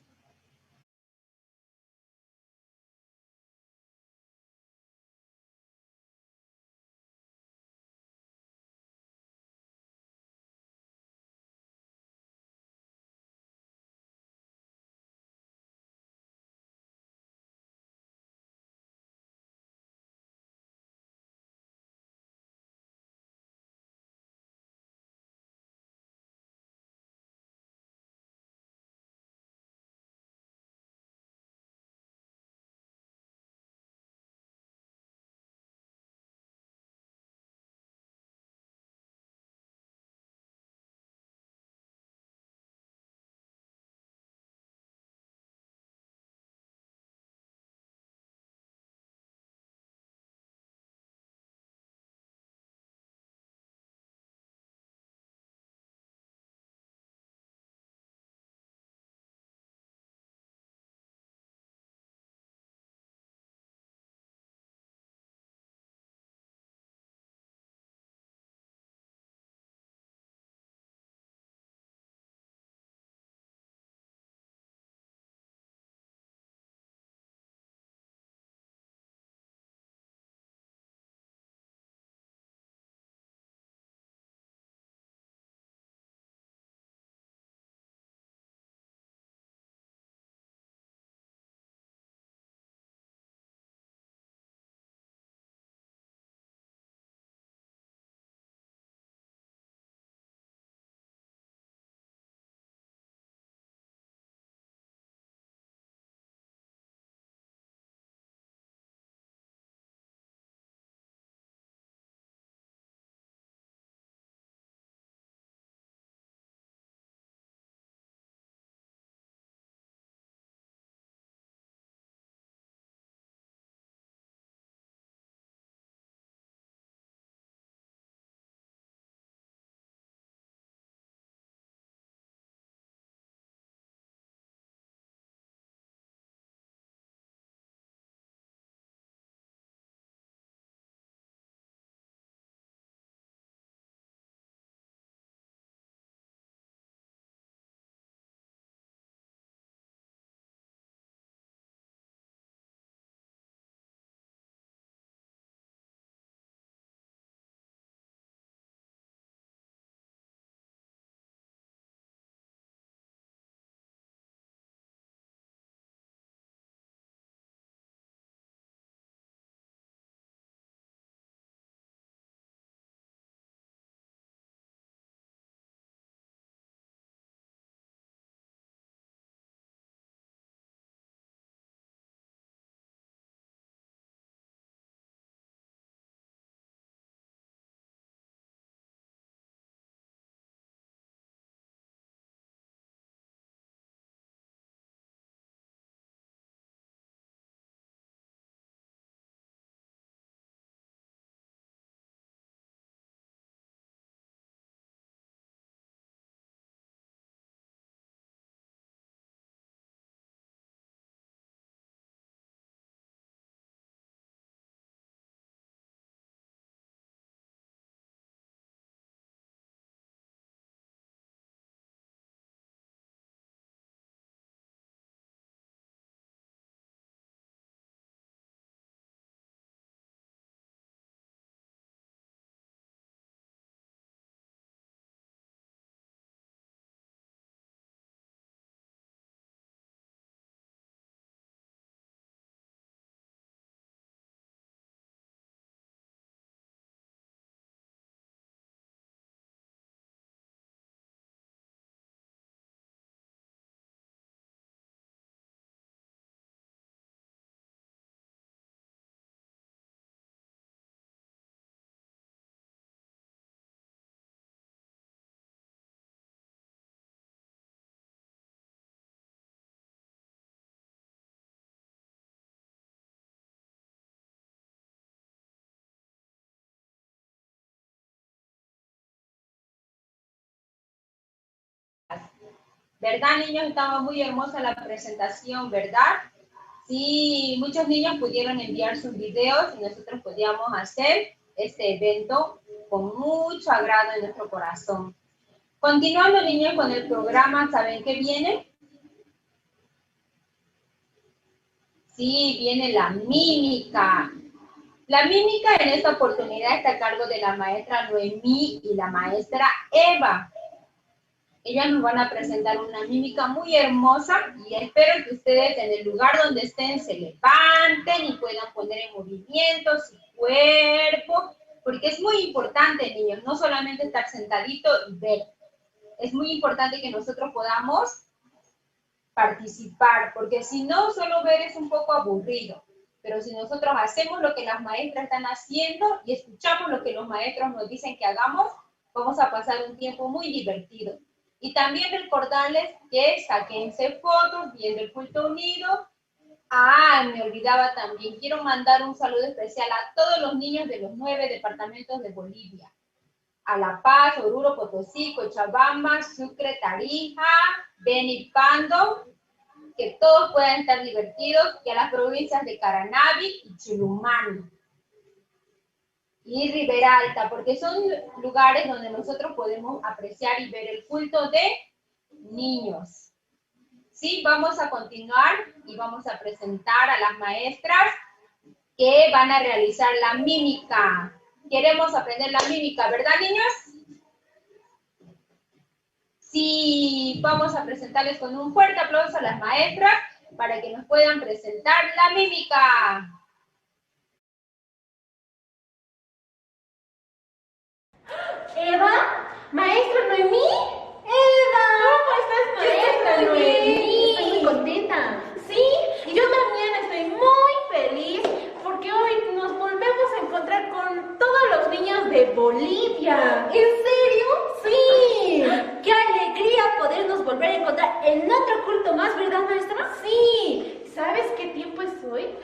¿Verdad, niños? Estaba muy hermosa la presentación, ¿verdad? Sí, muchos niños pudieron enviar sus videos y nosotros podíamos hacer este evento con mucho agrado en nuestro corazón. Continuando, niños, con el programa, ¿saben qué viene? Sí, viene la mímica. La mímica en esta oportunidad está a cargo de la maestra Noemí y la maestra Eva. Ellas nos van a presentar una mímica muy hermosa y espero que ustedes en el lugar donde estén se levanten y puedan poner en movimiento su cuerpo, porque es muy importante, niños, no solamente estar sentadito y ver. Es muy importante que nosotros podamos participar, porque si no, solo ver es un poco aburrido. Pero si nosotros hacemos lo que las maestras están haciendo y escuchamos lo que los maestros nos dicen que hagamos, vamos a pasar un tiempo muy divertido. Y también recordarles que saquense fotos viendo el culto unido. Ah, me olvidaba también, quiero mandar un saludo especial a todos los niños de los 9 departamentos de Bolivia. A La Paz, Oruro, Potosí, Cochabamba, Sucre, Tarija, Beni, Pando, que todos puedan estar divertidos, y a las provincias de Caranavi y Chilumani. Y Ribera Alta, porque son lugares donde nosotros podemos apreciar y ver el culto de niños. Sí, vamos a continuar y vamos a presentar a las maestras que van a realizar la mímica. Queremos aprender la mímica, ¿verdad, niños? Sí, vamos a presentarles con un fuerte aplauso a las maestras para que nos puedan presentar la mímica. Eva, maestra Noemí. Eva, ¿cómo estás, maestra Noemí? Estoy muy contenta. Sí, y yo también estoy muy feliz porque hoy nos volvemos a encontrar con todos los niños de Bolivia. ¿En serio? Sí. ¡Qué alegría podernos volver a encontrar en otro culto más, ¿verdad, maestra? Sí. ¿Sabes qué tiempo es hoy?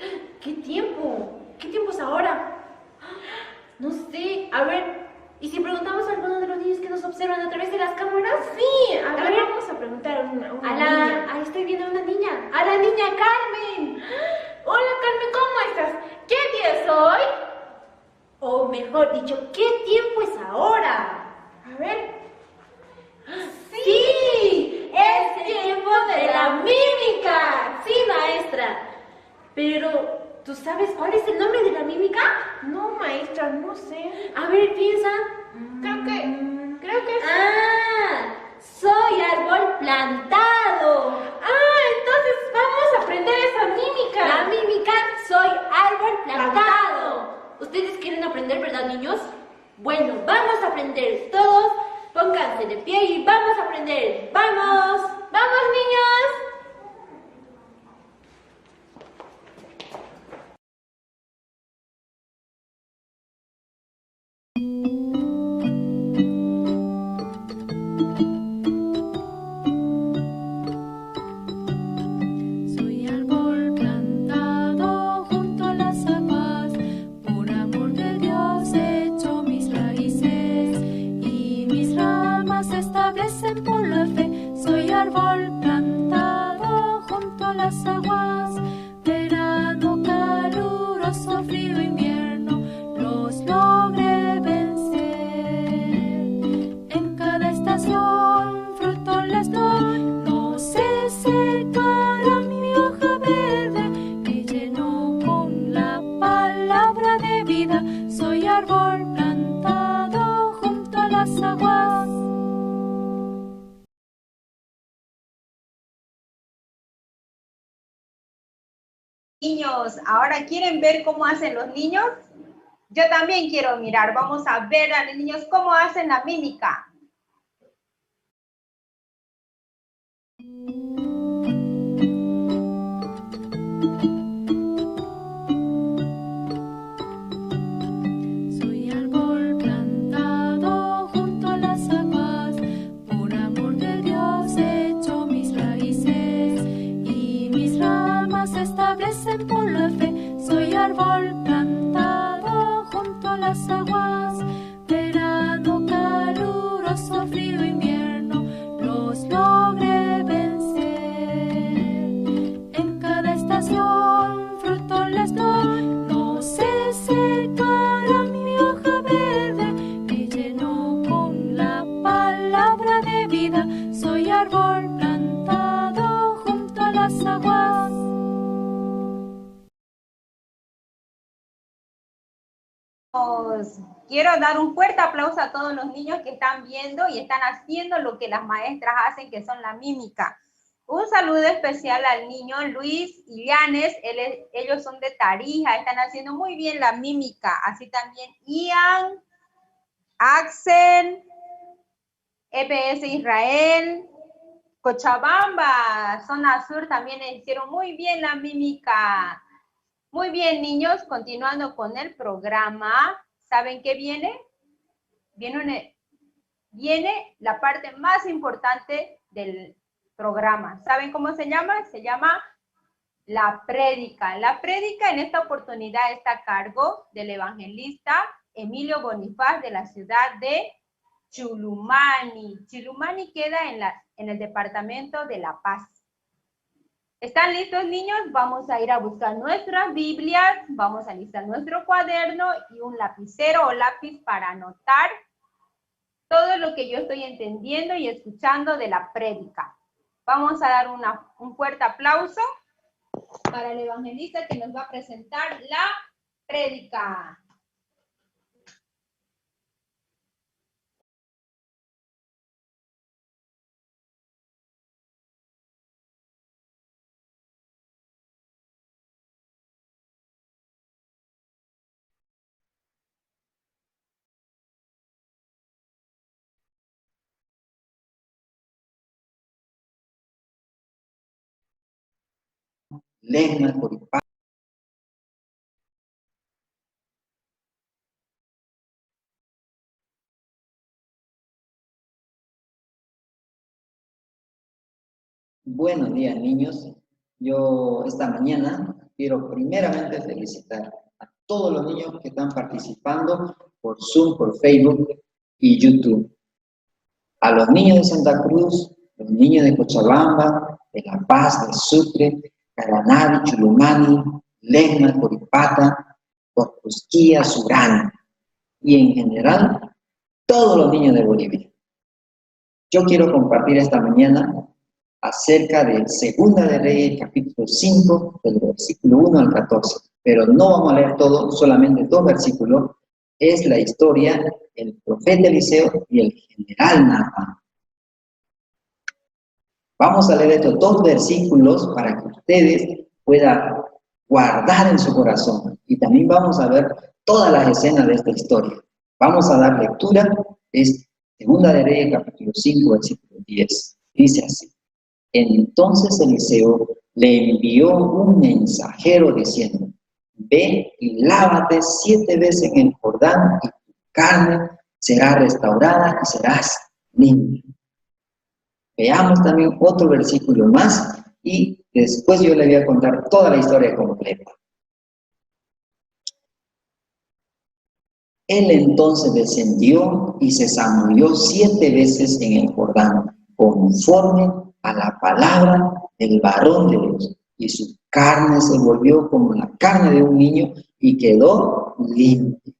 ¿Qué tiempo? ¿Qué tiempo es ahora? No sé. A ver, ¿y si preguntamos a alguno de los niños que nos observan a través de las cámaras? Sí. A ver, vamos a preguntar a una niña. Ahí estoy viendo a una niña. A la niña Carmen. Hola, Carmen, ¿cómo estás? ¿Qué día es hoy? O mejor dicho, ¿qué tiempo es ahora? A ver. ¡Sí! ¡Es el tiempo de la mímica! Sí, maestra. Pero, ¿tú sabes cuál es el nombre de la mímica? No, maestra, no sé. A ver, piensa. Creo que es... ¡Ah! ¡Soy árbol plantado! ¡Ah! Entonces vamos a aprender esa mímica. La mímica, soy árbol plantado. ¿Ustedes quieren aprender, verdad, niños? Bueno, vamos a aprender todos. Pónganse de pie y vamos a aprender. ¡Vamos! ¡Vamos, niños! Niños, ¿ahora quieren ver cómo hacen los niños? Yo también quiero mirar. Vamos a ver a los niños cómo hacen la mímica. Soy árbol plantado junto a las aguas, por amor de Dios echo mis raíces y mis ramas se establecen por la fe. Soy árbol plantado junto a las aguas, verano caluroso, frío, invierno, los logré ver. niños. Quiero dar un fuerte aplauso a todos los niños que están viendo y están haciendo lo que las maestras hacen, que son la mímica. Un saludo especial al niño Luis y Llanes, ellos son de Tarija, están haciendo muy bien la mímica. Así también Ian, Axel, EPS Israel, Cochabamba, zona sur, también hicieron muy bien la mímica. Muy bien, niños, continuando con el programa. ¿Saben qué viene? Viene la parte más importante del programa. ¿Saben cómo se llama? Se llama la prédica. La prédica en esta oportunidad está a cargo del evangelista Emilio Bonifaz de la ciudad de Chulumani. Chulumani queda en el departamento de La Paz. ¿Están listos, niños? Vamos a ir a buscar nuestras Biblias, vamos a listar nuestro cuaderno y un lapicero o lápiz para anotar todo lo que yo estoy entendiendo y escuchando de la prédica. Vamos a dar un fuerte aplauso para el evangelista que nos va a presentar la prédica. Legna, Coripá. Buenos días, niños. Yo esta mañana quiero primeramente felicitar a todos los niños que están participando por Zoom, por Facebook y YouTube. A los niños de Santa Cruz, los niños de Cochabamba, de La Paz, de Sucre, Caranavi, Chulumani, Legna, Coripata, Corpusquía, Surán y en general todos los niños de Bolivia. Yo quiero compartir esta mañana acerca de Segunda de Reyes, capítulo 5, del versículo 1 al 14. Pero no vamos a leer todo, solamente 2 versículos. Es la historia del profeta Eliseo y el general Naamán. Vamos a leer estos 2 versículos para que ustedes puedan guardar en su corazón. Y también vamos a ver todas las escenas de esta historia. Vamos a dar lectura. Es Segunda de Reyes, capítulo 5, versículo 10. Dice así. Entonces Eliseo le envió un mensajero diciendo, ve y lávate 7 veces en el Jordán y tu carne será restaurada y serás limpio. Veamos también otro versículo más y después yo le voy a contar toda la historia completa. Él entonces descendió y se zambulló 7 veces en el Jordán, conforme a la palabra del varón de Dios, y su carne se volvió como la carne de un niño y quedó limpia.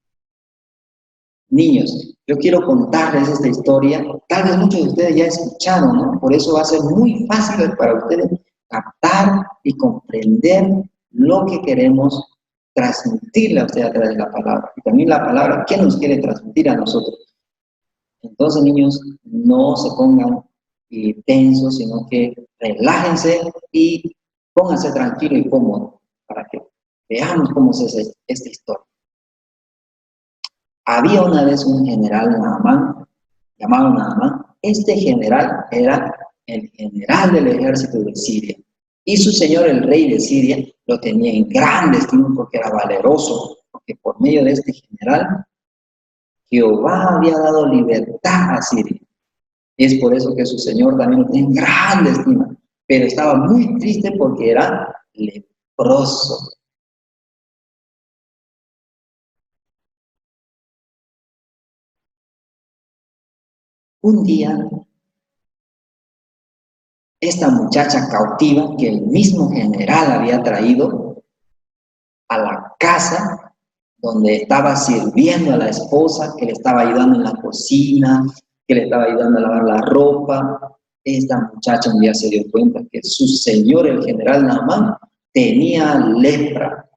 Niños, yo quiero contarles esta historia. Tal vez muchos de ustedes ya escucharon, ¿no? Por eso va a ser muy fácil para ustedes captar y comprender lo que queremos transmitirle a ustedes a través de la palabra. Y también la palabra que nos quiere transmitir a nosotros. Entonces, niños, no se pongan tensos, sino que relájense y pónganse tranquilos y cómodos para que veamos cómo es esta historia. Había una vez un general Naamán, llamado Naamán. Este general era el general del ejército de Siria. Y su señor, el rey de Siria, lo tenía en gran estima porque era valeroso, porque por medio de este general, Jehová había dado libertad a Siria. Es por eso que su señor también lo tenía en gran estima, pero estaba muy triste porque era leproso. Un día, esta muchacha cautiva que el mismo general había traído a la casa donde estaba sirviendo a la esposa, que le estaba ayudando en la cocina, que le estaba ayudando a lavar la ropa. Esta muchacha un día se dio cuenta que su señor, el general Naamán, tenía lepra.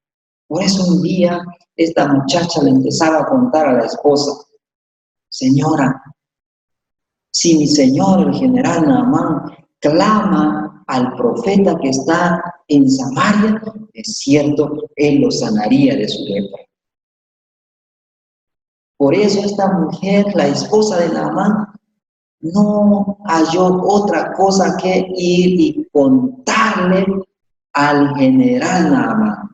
Por eso un día esta muchacha le empezaba a contar a la esposa: señora, si mi señor, el general Naamán, clama al profeta que está en Samaria, es cierto, él lo sanaría de su lepra. Por eso esta mujer, la esposa de Naamán, no halló otra cosa que ir y contarle al general Naamán.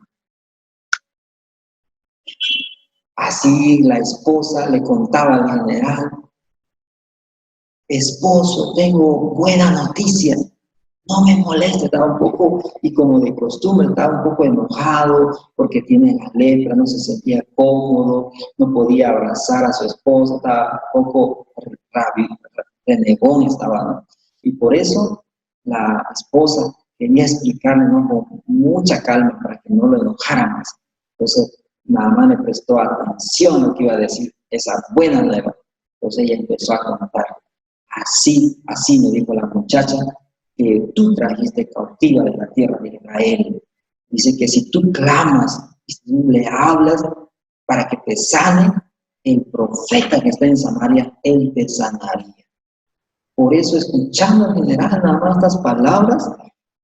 Así la esposa le contaba al general: esposo, tengo buena noticia, no me moleste. Estaba un poco, y como de costumbre, estaba un poco enojado porque tiene la lepra, no se sentía cómodo, no podía abrazar a su esposa, estaba un poco renegón, estaba, ¿no? Y por eso la esposa quería explicarle, ¿no?, con mucha calma para que no lo enojara más. Entonces Naamán le prestó atención a lo que iba a decir, esa buena nueva. Entonces ella empezó a contar: así me dijo la muchacha, que tú trajiste cautiva de la tierra de Israel. Dice que si tú clamas y si tú le hablas para que te sane, el profeta que está en Samaria, él te sanaría. Por eso, escuchando al general nada más estas palabras,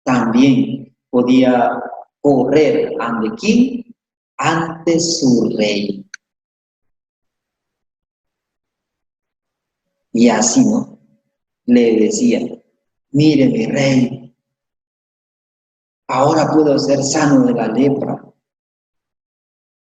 también podía correr ante quién, ante su rey. Y así, ¿no?, le decía: mire, mi rey, ahora puedo ser sano de la lepra.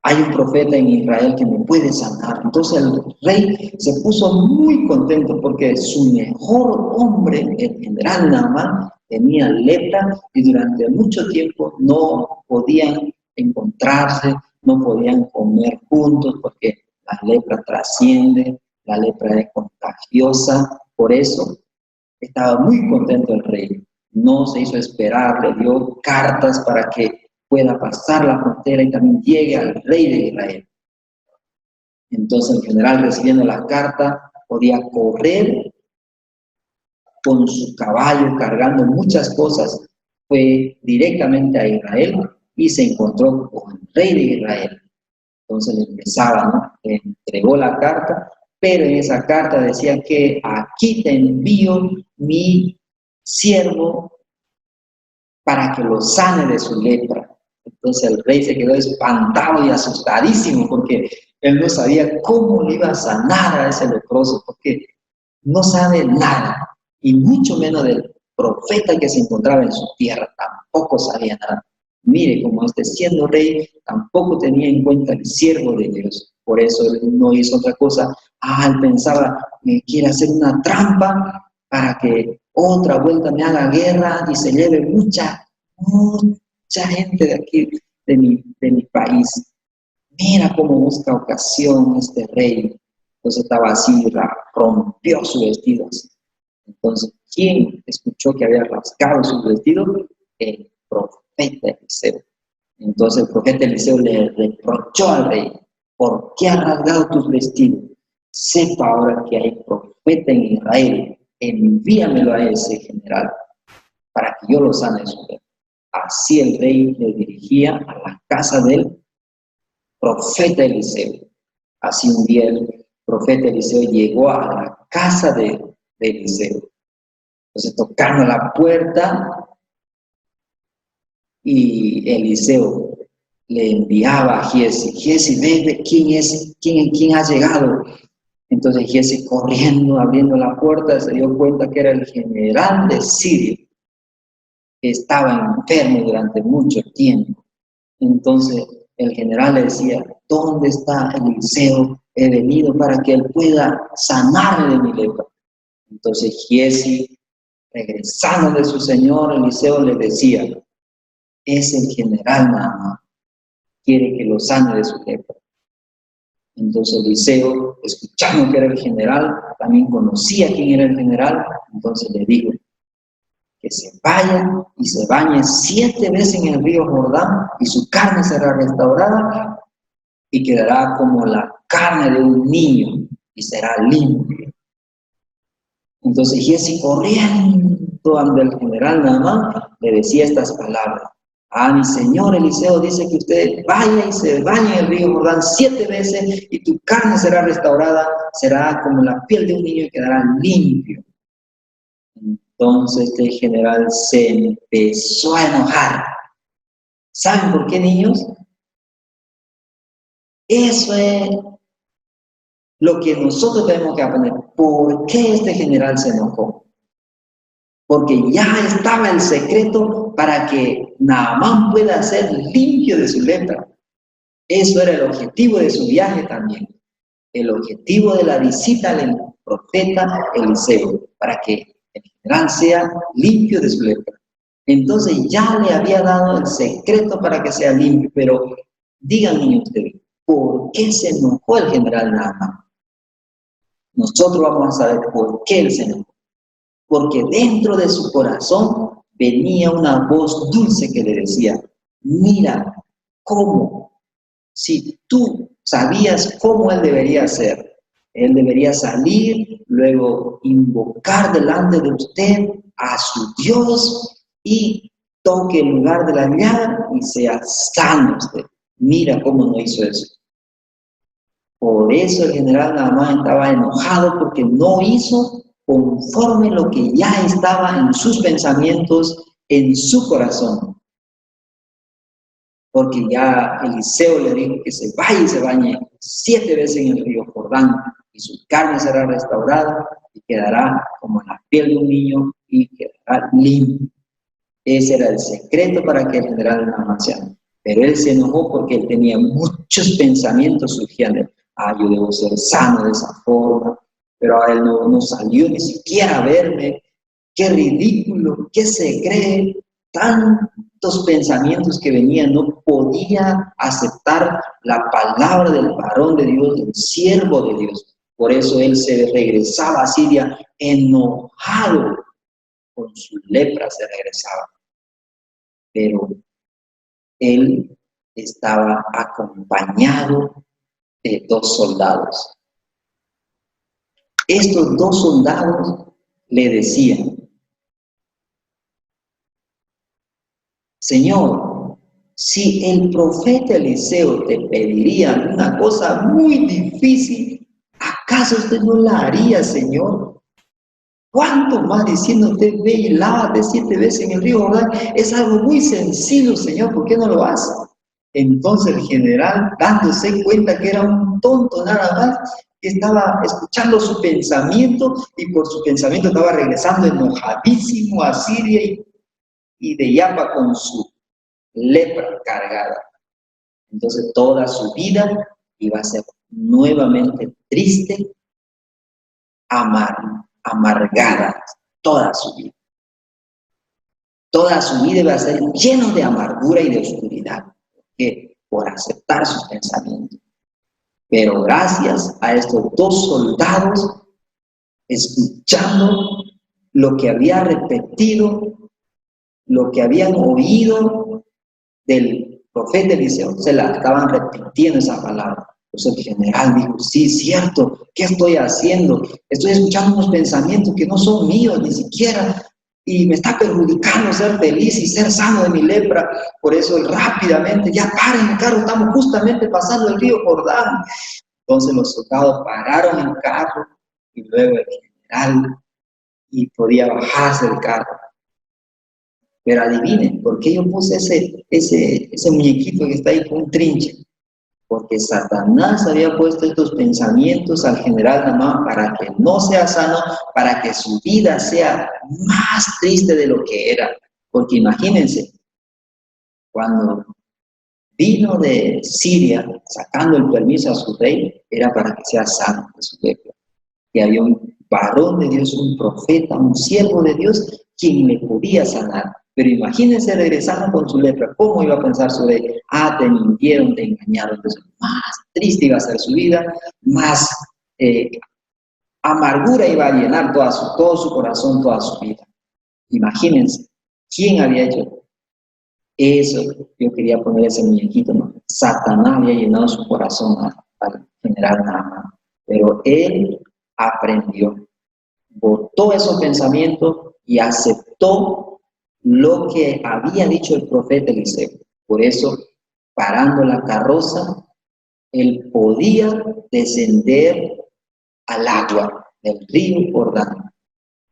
Hay un profeta en Israel que me puede sanar. Entonces el rey se puso muy contento porque su mejor hombre, el general Naamán, tenía lepra y durante mucho tiempo no podían encontrarse, no podían comer juntos porque la lepra trasciende, la lepra es contagiosa. Por eso estaba muy contento el rey. No se hizo esperar, le dio cartas para que pueda pasar la frontera y también llegue al rey de Israel. Entonces el general, recibiendo la carta, podía correr con su caballo cargando muchas cosas. Fue directamente a Israel y se encontró con el rey de Israel. Entonces le empezaba, ¿no?, le entregó la carta, pero en esa carta decía que aquí te envío mi siervo para que lo sane de su lepra. Entonces el rey se quedó espantado y asustadísimo porque él no sabía cómo le iba a sanar a ese leproso, porque no sabe nada, y mucho menos del profeta que se encontraba en su tierra, tampoco sabía nada. Mire, como siendo rey, tampoco tenía en cuenta el siervo de Dios. Por eso él no hizo otra cosa. Él pensaba: me quiere hacer una trampa para que otra vuelta me haga guerra y se lleve mucha gente de aquí, de mi país. Mira cómo busca ocasión este rey. Entonces estaba así, rompió su vestido así. Entonces, ¿quién escuchó que había rasgado su vestido? El profeta Eliseo. Entonces el profeta Eliseo le reprochó al rey: ¿por qué has rasgado tus vestidos? Sepa ahora que hay profeta en Israel, envíamelo a ese general para que yo lo sane de su lepra. Así el rey le dirigía a la casa del profeta Eliseo. Así un día el profeta Eliseo llegó a la casa de Eliseo. Entonces tocaron la puerta y Eliseo le enviaba a Giesi: Giesi, ve quién ha llegado. Entonces Giesi, corriendo, abriendo la puerta, se dio cuenta que era el general de Siria, que estaba enfermo durante mucho tiempo. Entonces el general le decía: ¿dónde está Eliseo? He venido para que él pueda sanarme de mi lepra. Entonces Giesi, regresando de su señor Eliseo, le decía: es el general Naamán, quiere que lo sane de su lepra. Entonces Eliseo, escuchando que era el general, también conocía quién era el general, entonces le dijo que se vaya y se bañe 7 veces en el río Jordán y su carne será restaurada y quedará como la carne de un niño y será limpio. Entonces Giesi, corriendo ante el general Naamán, le decía estas palabras: Ah, mi señor Eliseo dice que usted vaya y se bañe en el río Jordán 7 veces y tu carne será restaurada, será como la piel de un niño y quedará limpio. Entonces el general se empezó a enojar. ¿Saben por qué, niños? Eso es lo que nosotros tenemos que aprender. ¿Por qué este general se enojó? Porque ya estaba el secreto para que Naamán pueda ser limpio de su lepra. Eso era el objetivo de su viaje también. El objetivo de la visita al profeta Eliseo, para que el general sea limpio de su lepra. Entonces ya le había dado el secreto para que sea limpio, pero díganme ustedes, ¿por qué se enojó el general Naamán? Nosotros vamos a saber por qué él se enojó. Porque dentro de su corazón venía una voz dulce que le decía, mira, ¿cómo? Si tú sabías cómo él debería hacer, él debería salir, luego invocar delante de usted a su Dios y toque el lugar de la llaga y sea sano usted. Mira cómo no hizo eso. Por eso el general Naamán estaba enojado porque no hizo conforme lo que ya estaba en sus pensamientos, en su corazón. Porque ya Eliseo le dijo que se vaya y se bañe 7 veces en el río Jordán y su carne será restaurada y quedará como la piel de un niño y quedará limpio. Ese era el secreto para que el general Naamán se ame. Pero él se enojó porque él tenía muchos pensamientos surgiendo. Ah, yo debo ser sano de esa forma, pero a él no salió ni siquiera a verme. Qué ridículo, qué se cree. Tantos pensamientos que venían, no podía aceptar la palabra del varón de Dios, del siervo de Dios. Por eso él se regresaba a Siria enojado, con su lepra se regresaba. Pero él estaba acompañado de 2 soldados. Estos 2 soldados le decían, Señor, si el profeta Eliseo te pediría una cosa muy difícil, ¿acaso usted no la haría, Señor? ¿Cuánto más diciendo usted ve y lávate 7 veces en el río Jordán? Es algo muy sencillo, Señor, ¿por qué no lo hace? Entonces el general, dándose cuenta que era un tonto nada más, estaba escuchando su pensamiento y por su pensamiento estaba regresando enojadísimo a Siria y de Yapa con su lepra cargada. Entonces toda su vida iba a ser nuevamente triste, amargada, toda su vida. Toda su vida iba a ser lleno de amargura y de oscuridad, por aceptar sus pensamientos. Pero gracias a estos 2 soldados, escuchando lo que había repetido, lo que habían oído del profeta Eliseo, se la estaban repitiendo esa palabra. Entonces el general dijo, sí, cierto, ¿qué estoy haciendo? Estoy escuchando unos pensamientos que no son míos ni siquiera, y me está perjudicando ser feliz y ser sano de mi lepra. Por eso rápidamente, ya paren el carro, estamos justamente pasando el río Jordán. Entonces los soldados pararon el carro y luego el general y podía bajarse del carro. Pero adivinen, ¿por qué yo puse ese muñequito que está ahí con un trinche? Porque Satanás había puesto estos pensamientos al general Naamán para que no sea sano, para que su vida sea más triste de lo que era. Porque imagínense, cuando vino de Siria sacando el permiso a su rey, era para que sea sano de su lepra. Y había un varón de Dios, un profeta, un siervo de Dios, quien le podía sanar. Pero imagínense regresando con su lepra, ¿cómo iba a pensar su rey? Ah, te mintieron, te engañaron. Entonces, más triste iba a ser su vida, más amargura iba a llenar todo su corazón, toda su vida. Imagínense, ¿quién había hecho eso? Yo quería poner ese muñequito, ¿no? Satanás había llenado su corazón al general Naamán. Pero él aprendió, botó esos pensamientos y aceptó lo que había dicho el profeta Eliseo. Por eso, parando la carroza, él podía descender al agua del río Jordán.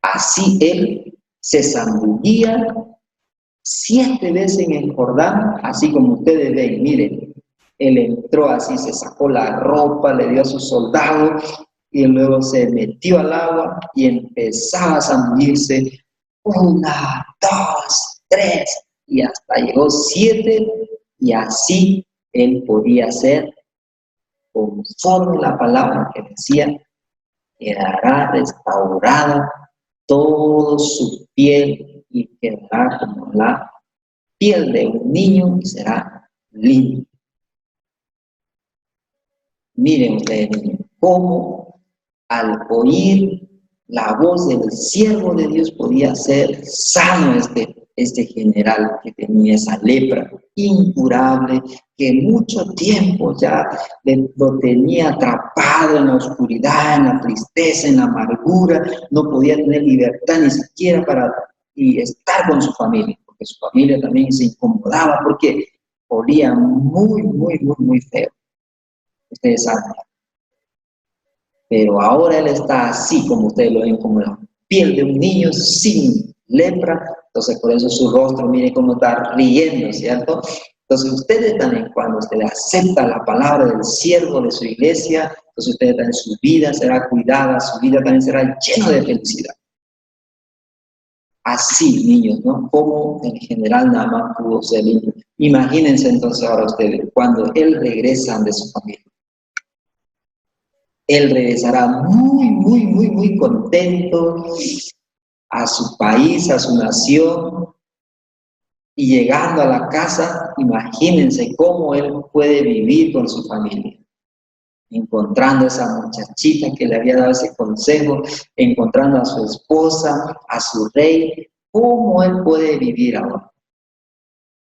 Así él se zambullía 7 veces en el Jordán, así como ustedes ven, miren, él entró así, se sacó la ropa, le dio a sus soldados y luego se metió al agua y empezaba a zambullirse 1, 2, 3 y hasta llegó 7 y así él podía ser conforme la palabra que decía, quedará restaurada toda su piel y quedará como la piel de un niño y será limpio. Miren ustedes, cómo al oír la voz del siervo de Dios podía ser sano este general que tenía esa lepra incurable, que mucho tiempo ya lo tenía atrapado en la oscuridad, en la tristeza, en la amargura, no podía tener libertad ni siquiera para estar con su familia, porque su familia también se incomodaba porque olía muy, muy, muy, muy feo. Ustedes saben. Pero ahora él está así, como ustedes lo ven, como la piel de un niño sin lepra. Entonces, por eso su rostro, miren cómo está riendo, ¿cierto? Entonces, ustedes también, cuando ustedes aceptan la palabra del siervo de su iglesia, entonces ustedes también, su vida será cuidada, su vida también será llena de felicidad. Así, niños, ¿no? Como el general Naamán pudo ser limpio. Imagínense entonces ahora ustedes, cuando él regresa de su familia. Él regresará muy, muy, muy, muy contento a su país, a su nación. Y llegando a la casa, imagínense cómo él puede vivir con su familia. Encontrando a esa muchachita que le había dado ese consejo, encontrando a su esposa, a su rey. ¿Cómo él puede vivir ahora?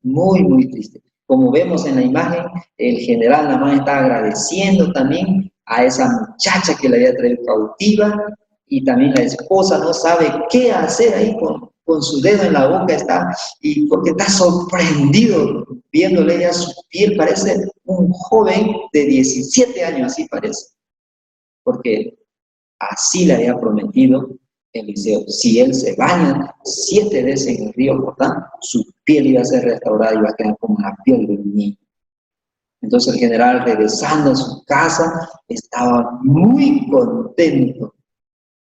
Muy, muy triste. Como vemos en la imagen, el general Naamán está agradeciendo también a esa muchacha que le había traído cautiva, y también la esposa no sabe qué hacer ahí con su dedo en la boca, y porque está sorprendido viéndole ella su piel, parece un joven de 17 años, así parece, porque así le había prometido Eliseo. Si él se baña 7 veces en el río Jordán, su piel iba a ser restaurada y iba a quedar como la piel de un niño. Entonces el general, regresando a su casa, estaba muy contento.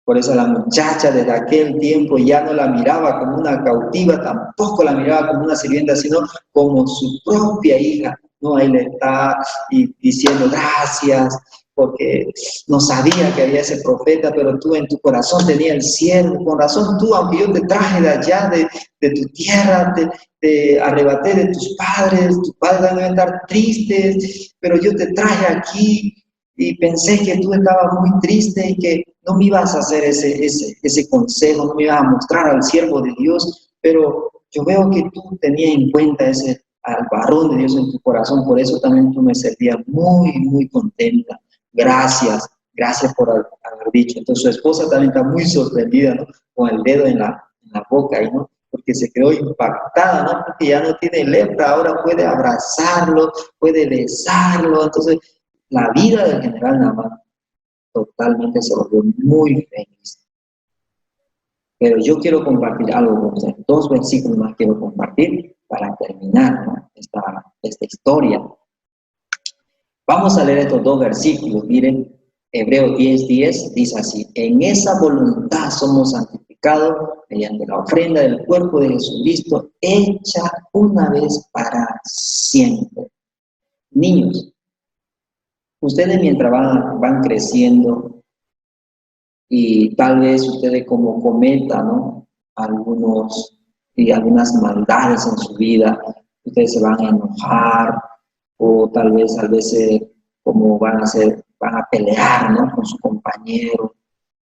Por eso la muchacha desde aquel tiempo ya no la miraba como una cautiva, tampoco la miraba como una sirvienta, sino como su propia hija. No, ahí le está diciendo gracias, porque no sabía que había ese profeta, pero tú en tu corazón tenías el siervo. Con razón tú, aunque yo te traje de allá, de tu tierra, te arrebaté de tus padres deben estar tristes, pero yo te traje aquí y pensé que tú estabas muy triste y que no me ibas a hacer ese consejo, no me ibas a mostrar al siervo de Dios, pero yo veo que tú tenías en cuenta al varón de Dios en tu corazón, por eso también tú me sentías muy, muy contenta. Gracias por haber dicho. Entonces su esposa también está muy sorprendida, ¿no? Con el dedo en la boca, ¿no? Porque se quedó impactada, ¿no? Porque ya no tiene lepra, ahora puede abrazarlo, puede besarlo. Entonces la vida del general Naamán totalmente se volvió muy feliz. Pero yo quiero compartir algo con ustedes. 2 versículos más quiero compartir para terminar, ¿no? esta historia. Vamos a leer estos 2 versículos. Miren, Hebreos 10:10 dice así: en esa voluntad somos santificados mediante la ofrenda del cuerpo de Jesucristo, hecha una vez para siempre. Niños, ustedes mientras van creciendo, y tal vez ustedes como cometan, ¿no? Algunas maldades en su vida, ustedes se van a enojar, o tal vez a veces como van a pelear, ¿no? Con su compañero,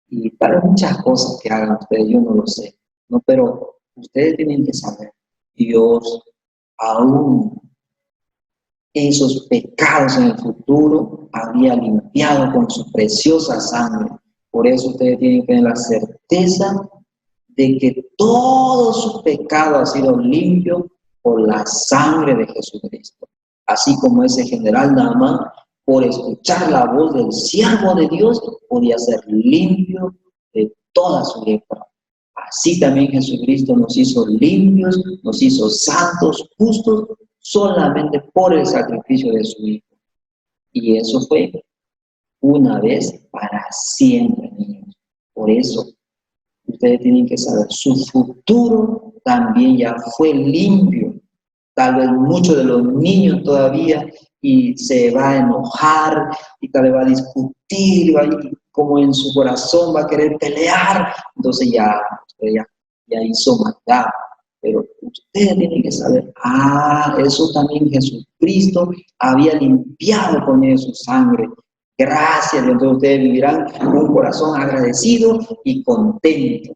y tal vez muchas cosas que hagan ustedes, yo no lo sé, ¿no? Pero ustedes tienen que saber, Dios aún esos pecados en el futuro había limpiado con su preciosa sangre. Por eso ustedes tienen que tener la certeza de que todo su pecado ha sido limpio por la sangre de Jesucristo. Así como ese general Naamán, por escuchar la voz del siervo de Dios, podía ser limpio de toda su lepra. Así también Jesucristo nos hizo limpios, nos hizo santos, justos, solamente por el sacrificio de su Hijo. Y eso fue una vez para siempre, niños. Por eso, ustedes tienen que saber, su futuro también ya fue limpio. Tal vez muchos de los niños todavía y se va a enojar y tal vez va a discutir, como en su corazón va a querer pelear. Entonces ya hizo maldad. Pero ustedes tienen que saber, eso también Jesucristo había limpiado con él su sangre. Gracias, entonces ustedes vivirán con un corazón agradecido y contento.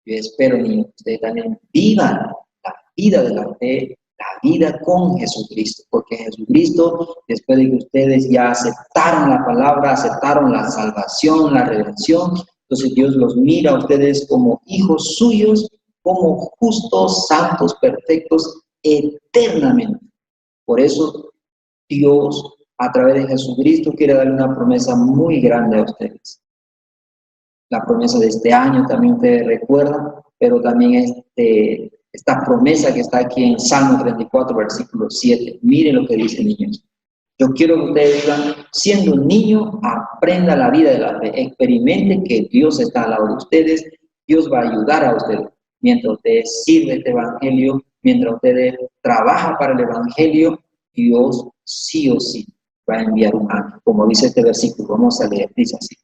Yo espero, niños, que ustedes también vivan la vida de la fe, la vida con Jesucristo, porque Jesucristo, después de que ustedes ya aceptaron la palabra, aceptaron la salvación, la redención, entonces Dios los mira a ustedes como hijos suyos, como justos, santos, perfectos, eternamente. Por eso Dios, a través de Jesucristo, quiere darle una promesa muy grande a ustedes. La promesa de este año también ustedes recuerdan, pero también esta promesa que está aquí en Salmo 34, versículo 7. Miren lo que dice, niños. Yo quiero que ustedes digan, siendo un niño, aprenda la vida de la fe, experimente que Dios está al lado de ustedes, Dios va a ayudar a ustedes. Mientras ustedes sirven este evangelio, mientras ustedes trabajan para el evangelio, Dios sí o sí va a enviar un ángel. Como dice este versículo, vamos a leer, dice así.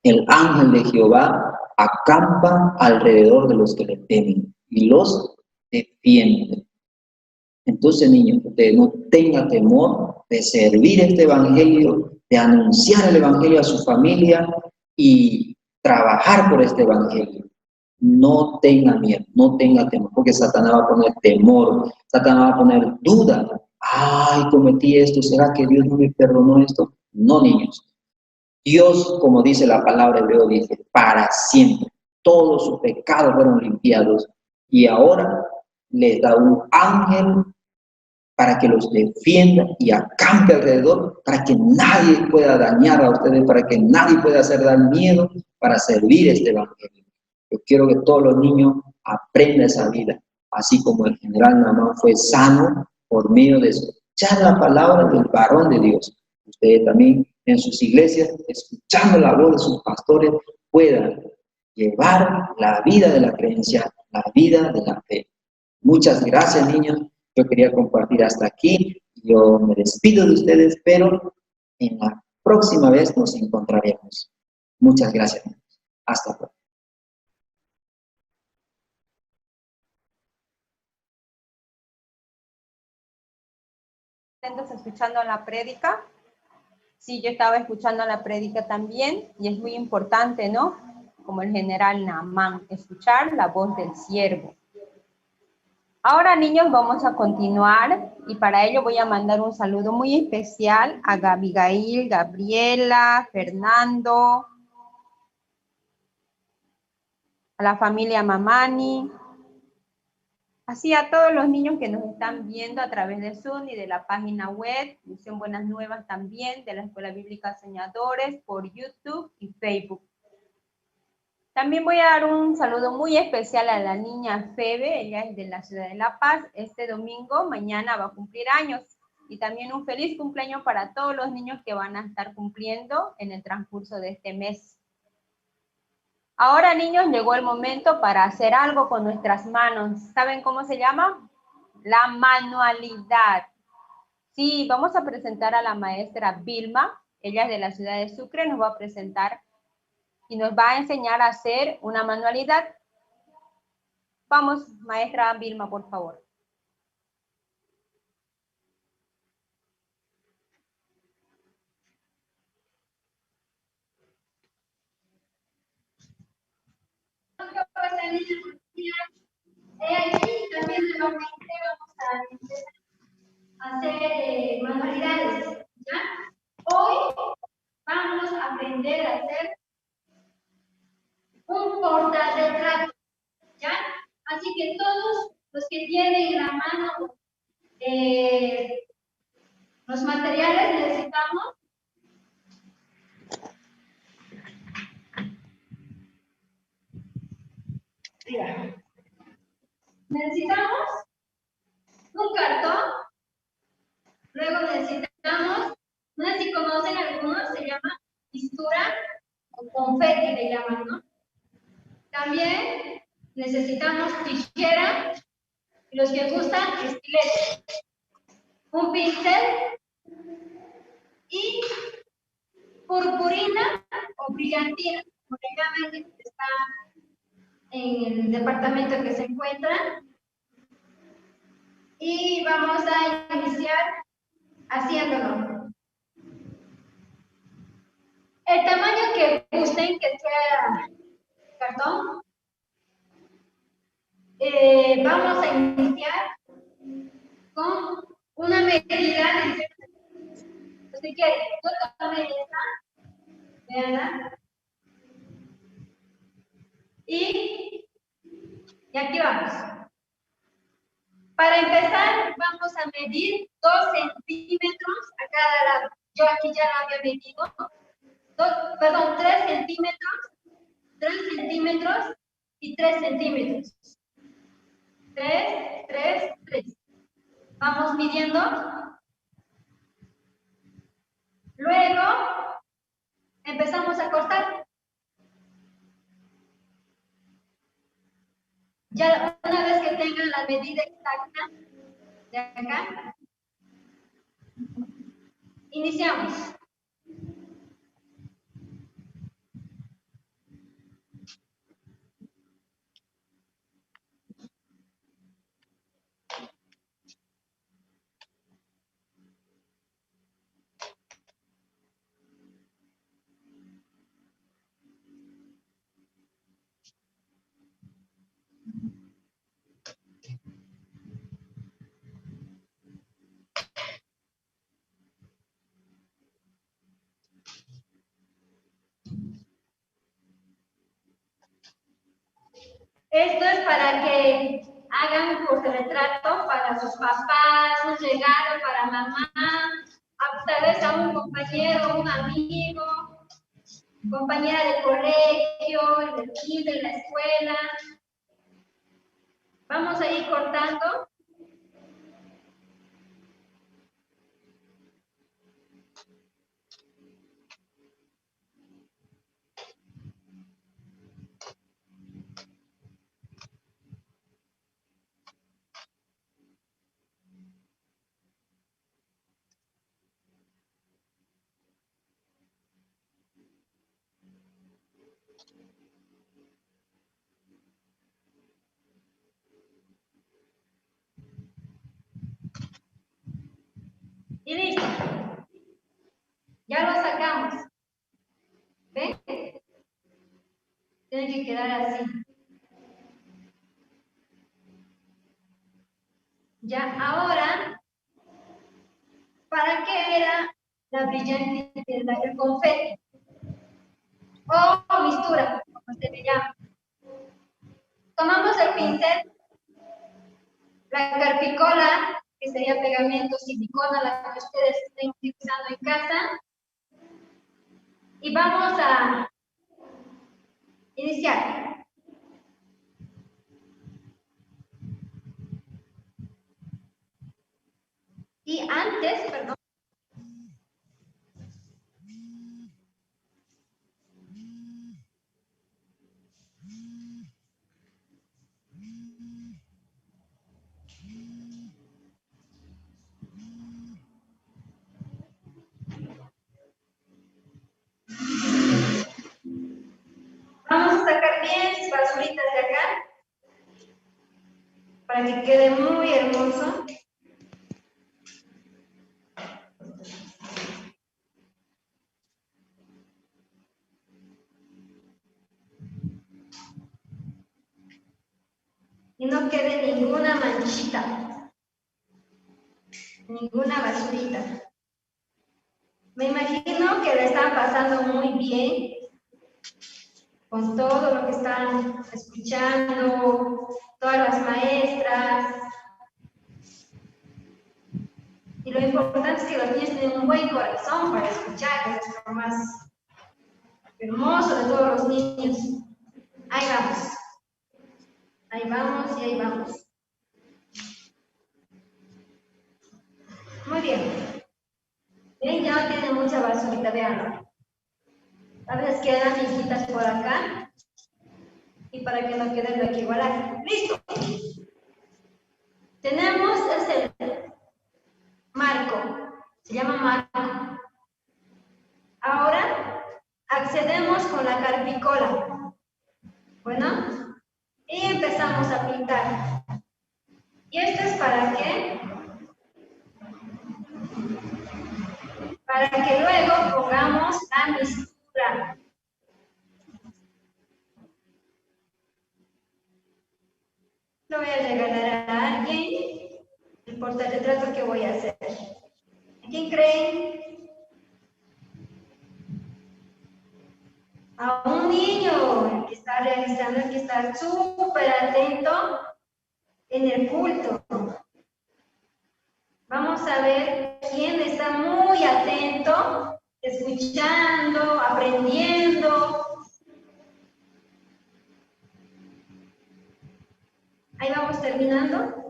El ángel de Jehová acampa alrededor de los que le temen y los defiende. Entonces, niños, usted no tenga temor de servir este evangelio, de anunciar el evangelio a su familia y trabajar por este evangelio. No tenga miedo, no tenga temor, porque Satanás va a poner temor, Satanás va a poner duda. Ay, cometí esto, ¿será que Dios no me perdonó esto? No, niños. Dios, como dice la palabra hebreo, dice, para siempre. Todos sus pecados fueron limpiados. Y ahora les da un ángel para que los defienda y acampe alrededor, para que nadie pueda dañar a ustedes, para que nadie pueda hacer dar miedo, para servir este evangelio. Yo quiero que todos los niños aprendan esa vida, así como el general Naamán fue sano por medio de escuchar la palabra del varón de Dios. Ustedes también en sus iglesias, escuchando la voz de sus pastores, puedan llevar la vida de la creencia, la vida de la fe. Muchas gracias, niños. Yo quería compartir hasta aquí. Yo me despido de ustedes, pero en la próxima vez nos encontraremos. Muchas gracias, niños. Hasta pronto. ¿Estás escuchando la prédica? Sí, yo estaba escuchando la prédica también y es muy importante, ¿no? Como el general Naamán, escuchar la voz del siervo. Ahora, niños, vamos a continuar y para ello voy a mandar un saludo muy especial a Abigail, Gabriela, Fernando, a la familia Mamani, así a todos los niños que nos están viendo a través de Zoom y de la página web, Misión Buenas Nuevas también, de la Escuela Bíblica Soñadores, por YouTube y Facebook. También voy a dar un saludo muy especial a la niña Febe, ella es de la ciudad de La Paz. Este domingo, mañana va a cumplir años. Y también un feliz cumpleaños para todos los niños que van a estar cumpliendo en el transcurso de este mes. Ahora, niños, llegó el momento para hacer algo con nuestras manos. ¿Saben cómo se llama? La manualidad. Sí, vamos a presentar a la maestra Vilma. Ella es de la ciudad de Sucre, nos va a presentar y nos va a enseñar a hacer una manualidad. Vamos, maestra Vilma, por favor. Aquí también vamos a hacer manualidades, ¿ya? Hoy vamos a aprender a hacer un portarretrato, ¿ya? Así que todos los que tienen en la mano los materiales necesitamos un cartón, luego necesitamos, no sé si conocen algunos, se llama pintura o confeti le llaman, ¿no? También necesitamos tijera y los que gustan estiletes, un pincel y purpurina o brillantina, como le llaman, que está en el departamento que se encuentra. Y vamos a iniciar haciéndolo. El tamaño que gusten que sea cartón. Vamos a iniciar con una medida. Si quieren, yo tomé esta. Veanla. Y aquí vamos. Para empezar, vamos a medir 2 centímetros a cada lado. Yo aquí ya lo había medido. 3 centímetros, 3 centímetros y 3 centímetros. 3, 3, 3. Vamos midiendo. Luego, empezamos a cortar. Ya una vez que tengan la medida exacta de acá, iniciamos. Esto es para que hagan un portarretrato para sus papás, un regalo para mamá, tal vez a un compañero, un amigo, compañera del colegio, del kinder, de la escuela. Vamos a ir cortando. Y listo. Ya lo sacamos. ¿Ven? Tiene que quedar así. Ya, ahora, ¿para qué era la brillante, el confeti? O mistura, como se le llama. Tomamos el pincel, la carpicola, que sería pegamento silicona, la que ustedes estén utilizando en casa. Y vamos a iniciar. Y antes, perdón. Vamos a sacar bien sus basuritas de acá para que quede muy hermoso. Y no quede ninguna manchita, ninguna basurita. Me imagino que le están pasando muy bien. con todo lo que están escuchando, todas las maestras. Y lo importante es que los niños tienen un buen corazón para escuchar, que es lo más hermoso de todos los niños. Ahí vamos. Ahí vamos y ahí vamos. Muy bien. Miren, ya no tienen mucha basurita, veanlo. A veces quedan hijitas por acá. Y para que no queden de aquí igual. ¡Listo! Tenemos el marco. Se llama marco. Ahora accedemos con la carpicola. Bueno, y empezamos a pintar. ¿Y esto es para qué? Para que luego pongamos la mistura. Lo voy a regalar a alguien el portarretrato que voy a hacer. ¿A quién creen? A un niño que está realizando, el que está súper atento en el culto. Vamos a ver quién está muy atento, escuchando, aprendiendo. Ahí vamos terminando.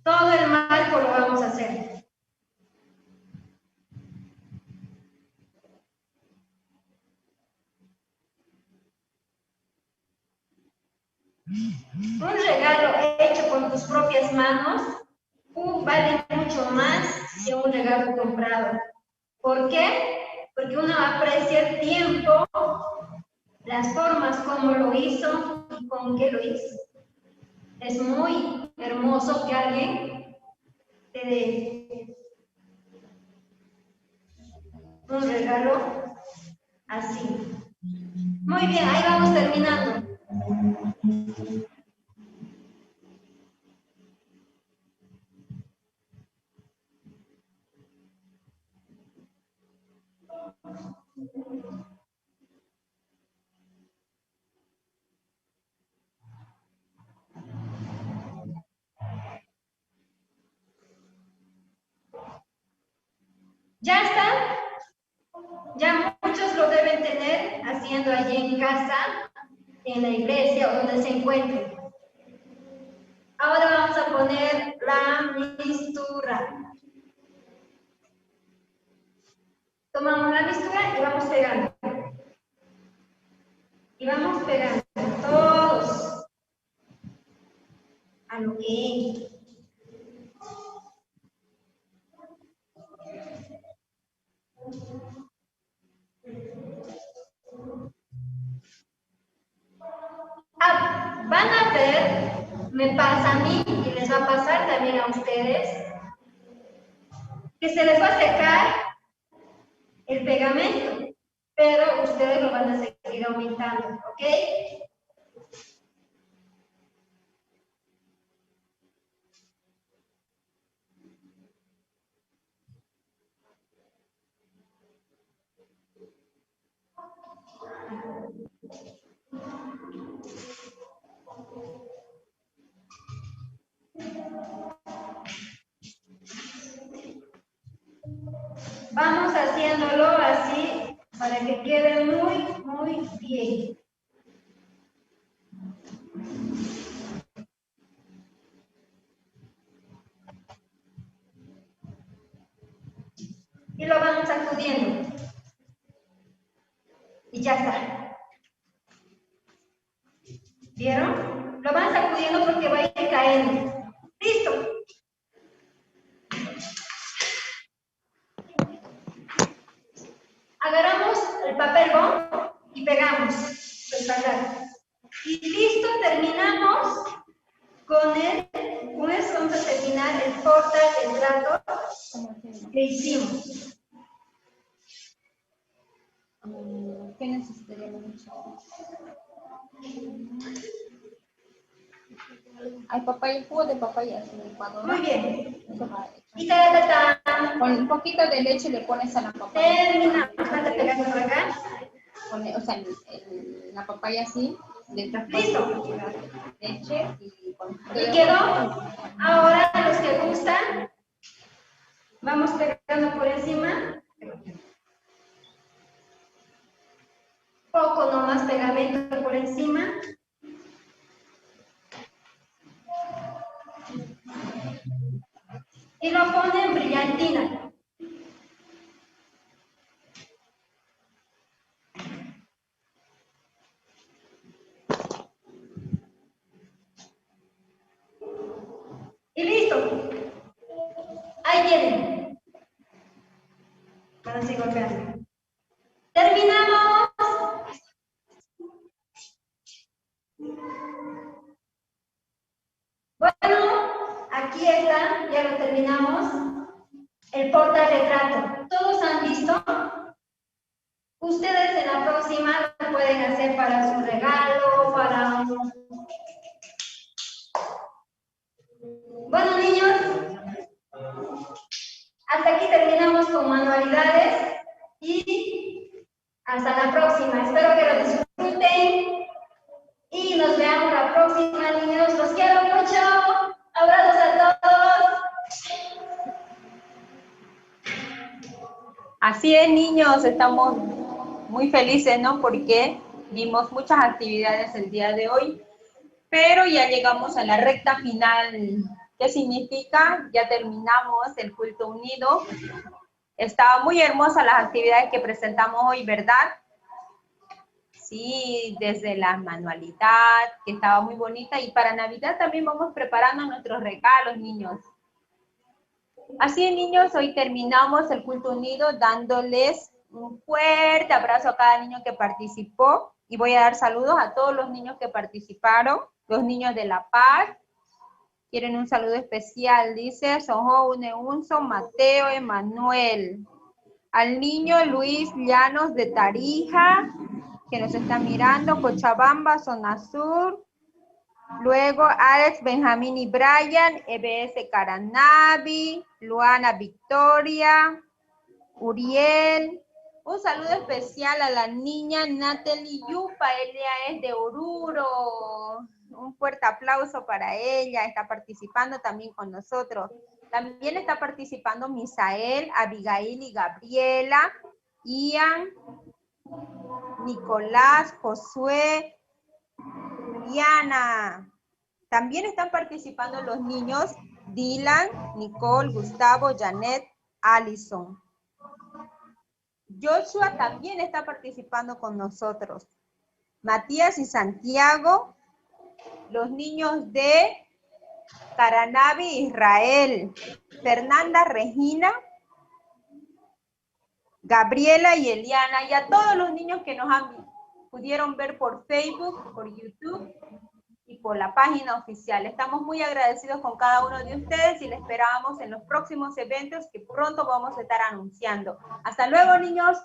Todo el marco lo vamos a hacer. Un regalo hecho con tus propias manos vale mucho más que un regalo comprado. ¿Por qué? Porque uno aprecia el tiempo, las formas, cómo lo hizo y con qué lo hizo. Es muy hermoso que alguien te dé un regalo así. Muy bien, ahí vamos terminando. ¿Ya está? Ya muchos lo deben tener haciendo allí en casa, en la iglesia o donde se encuentren. Ahora vamos a poner la mistura. Tomamos la mistura y vamos pegando. Y vamos pegando todos a lo que van a ver, me pasa a mí y les va a pasar también a ustedes, que se les va a secar el pegamento, pero ustedes lo van a seguir aumentando, ¿ok? Vamos haciéndolo así para que quede muy bien. Y lo vamos sacudiendo. Y ya está. ¿Vieron? Lo van sacudiendo porque va a ir cayendo. ¡Listo! Agarramos el papel bond y pegamos el papel. Y listo, terminamos con eso vamos a terminar el portarretrato que hicimos. ¿Qué necesitaríamos mucho? Hay papaya, jugo de papaya en el Ecuador. Muy bien. Eso va hecho. Y ta. Con un poquito de leche le pones a la papaya. Termina. Falta pegarlo por acá. O sea, la papaya así, le traspasas Listo. leche y con... ¿Y quedó? Ahora, los que gustan, vamos pegando por encima. Poco nomás pegamento por encima. Y lo ponen brillantina. Y listo. Ahí tienen. Ahora sí golpeando. Terminamos. Bueno, aquí está, ya lo terminamos. El portarretrato. ¿Todos han visto? Ustedes en la próxima lo pueden hacer para su regalo, para... Bueno, niños, hasta aquí terminamos con manualidades y hasta la próxima. Espero que lo disfruten y nos veamos la próxima, niños. Los quiero mucho. Abrazos a todos. Así es, niños, estamos muy felices, ¿no? Porque vimos muchas actividades el día de hoy, pero ya llegamos a la recta final. ¿Qué significa? Ya terminamos el culto unido. Estaba muy hermosa las actividades que presentamos hoy, ¿verdad? Sí, desde la manualidad, que estaba muy bonita, y para Navidad también vamos preparando nuestros regalos, niños. Así es, niños, hoy terminamos el culto unido dándoles un fuerte abrazo a cada niño que participó, y voy a dar saludos a todos los niños que participaron, los niños de La Paz. Quieren un saludo especial, dice Soho Uneunso, Mateo, Emanuel. Al niño Luis Llanos de Tarija, que nos está mirando, Cochabamba, Zona Sur. Luego Alex, Benjamín y Brian, EBS Caranavi, Luana Victoria, Uriel. Un saludo especial a la niña Natalie Yupa, ella es de Oruro. Un fuerte aplauso para ella, está participando también con nosotros. También está participando Misael, Abigail y Gabriela, Ian, Nicolás, Josué, Juliana. También están participando los niños Dylan, Nicole, Gustavo, Janet, Allison. Joshua también está participando con nosotros. Matías y Santiago, los niños de Caranavi, Israel. Fernanda, Regina, Gabriela y Eliana, y a todos los niños que nos pudieron ver por Facebook, por YouTube y por la página oficial. Estamos muy agradecidos con cada uno de ustedes y les esperamos en los próximos eventos que pronto vamos a estar anunciando. Hasta luego, niños.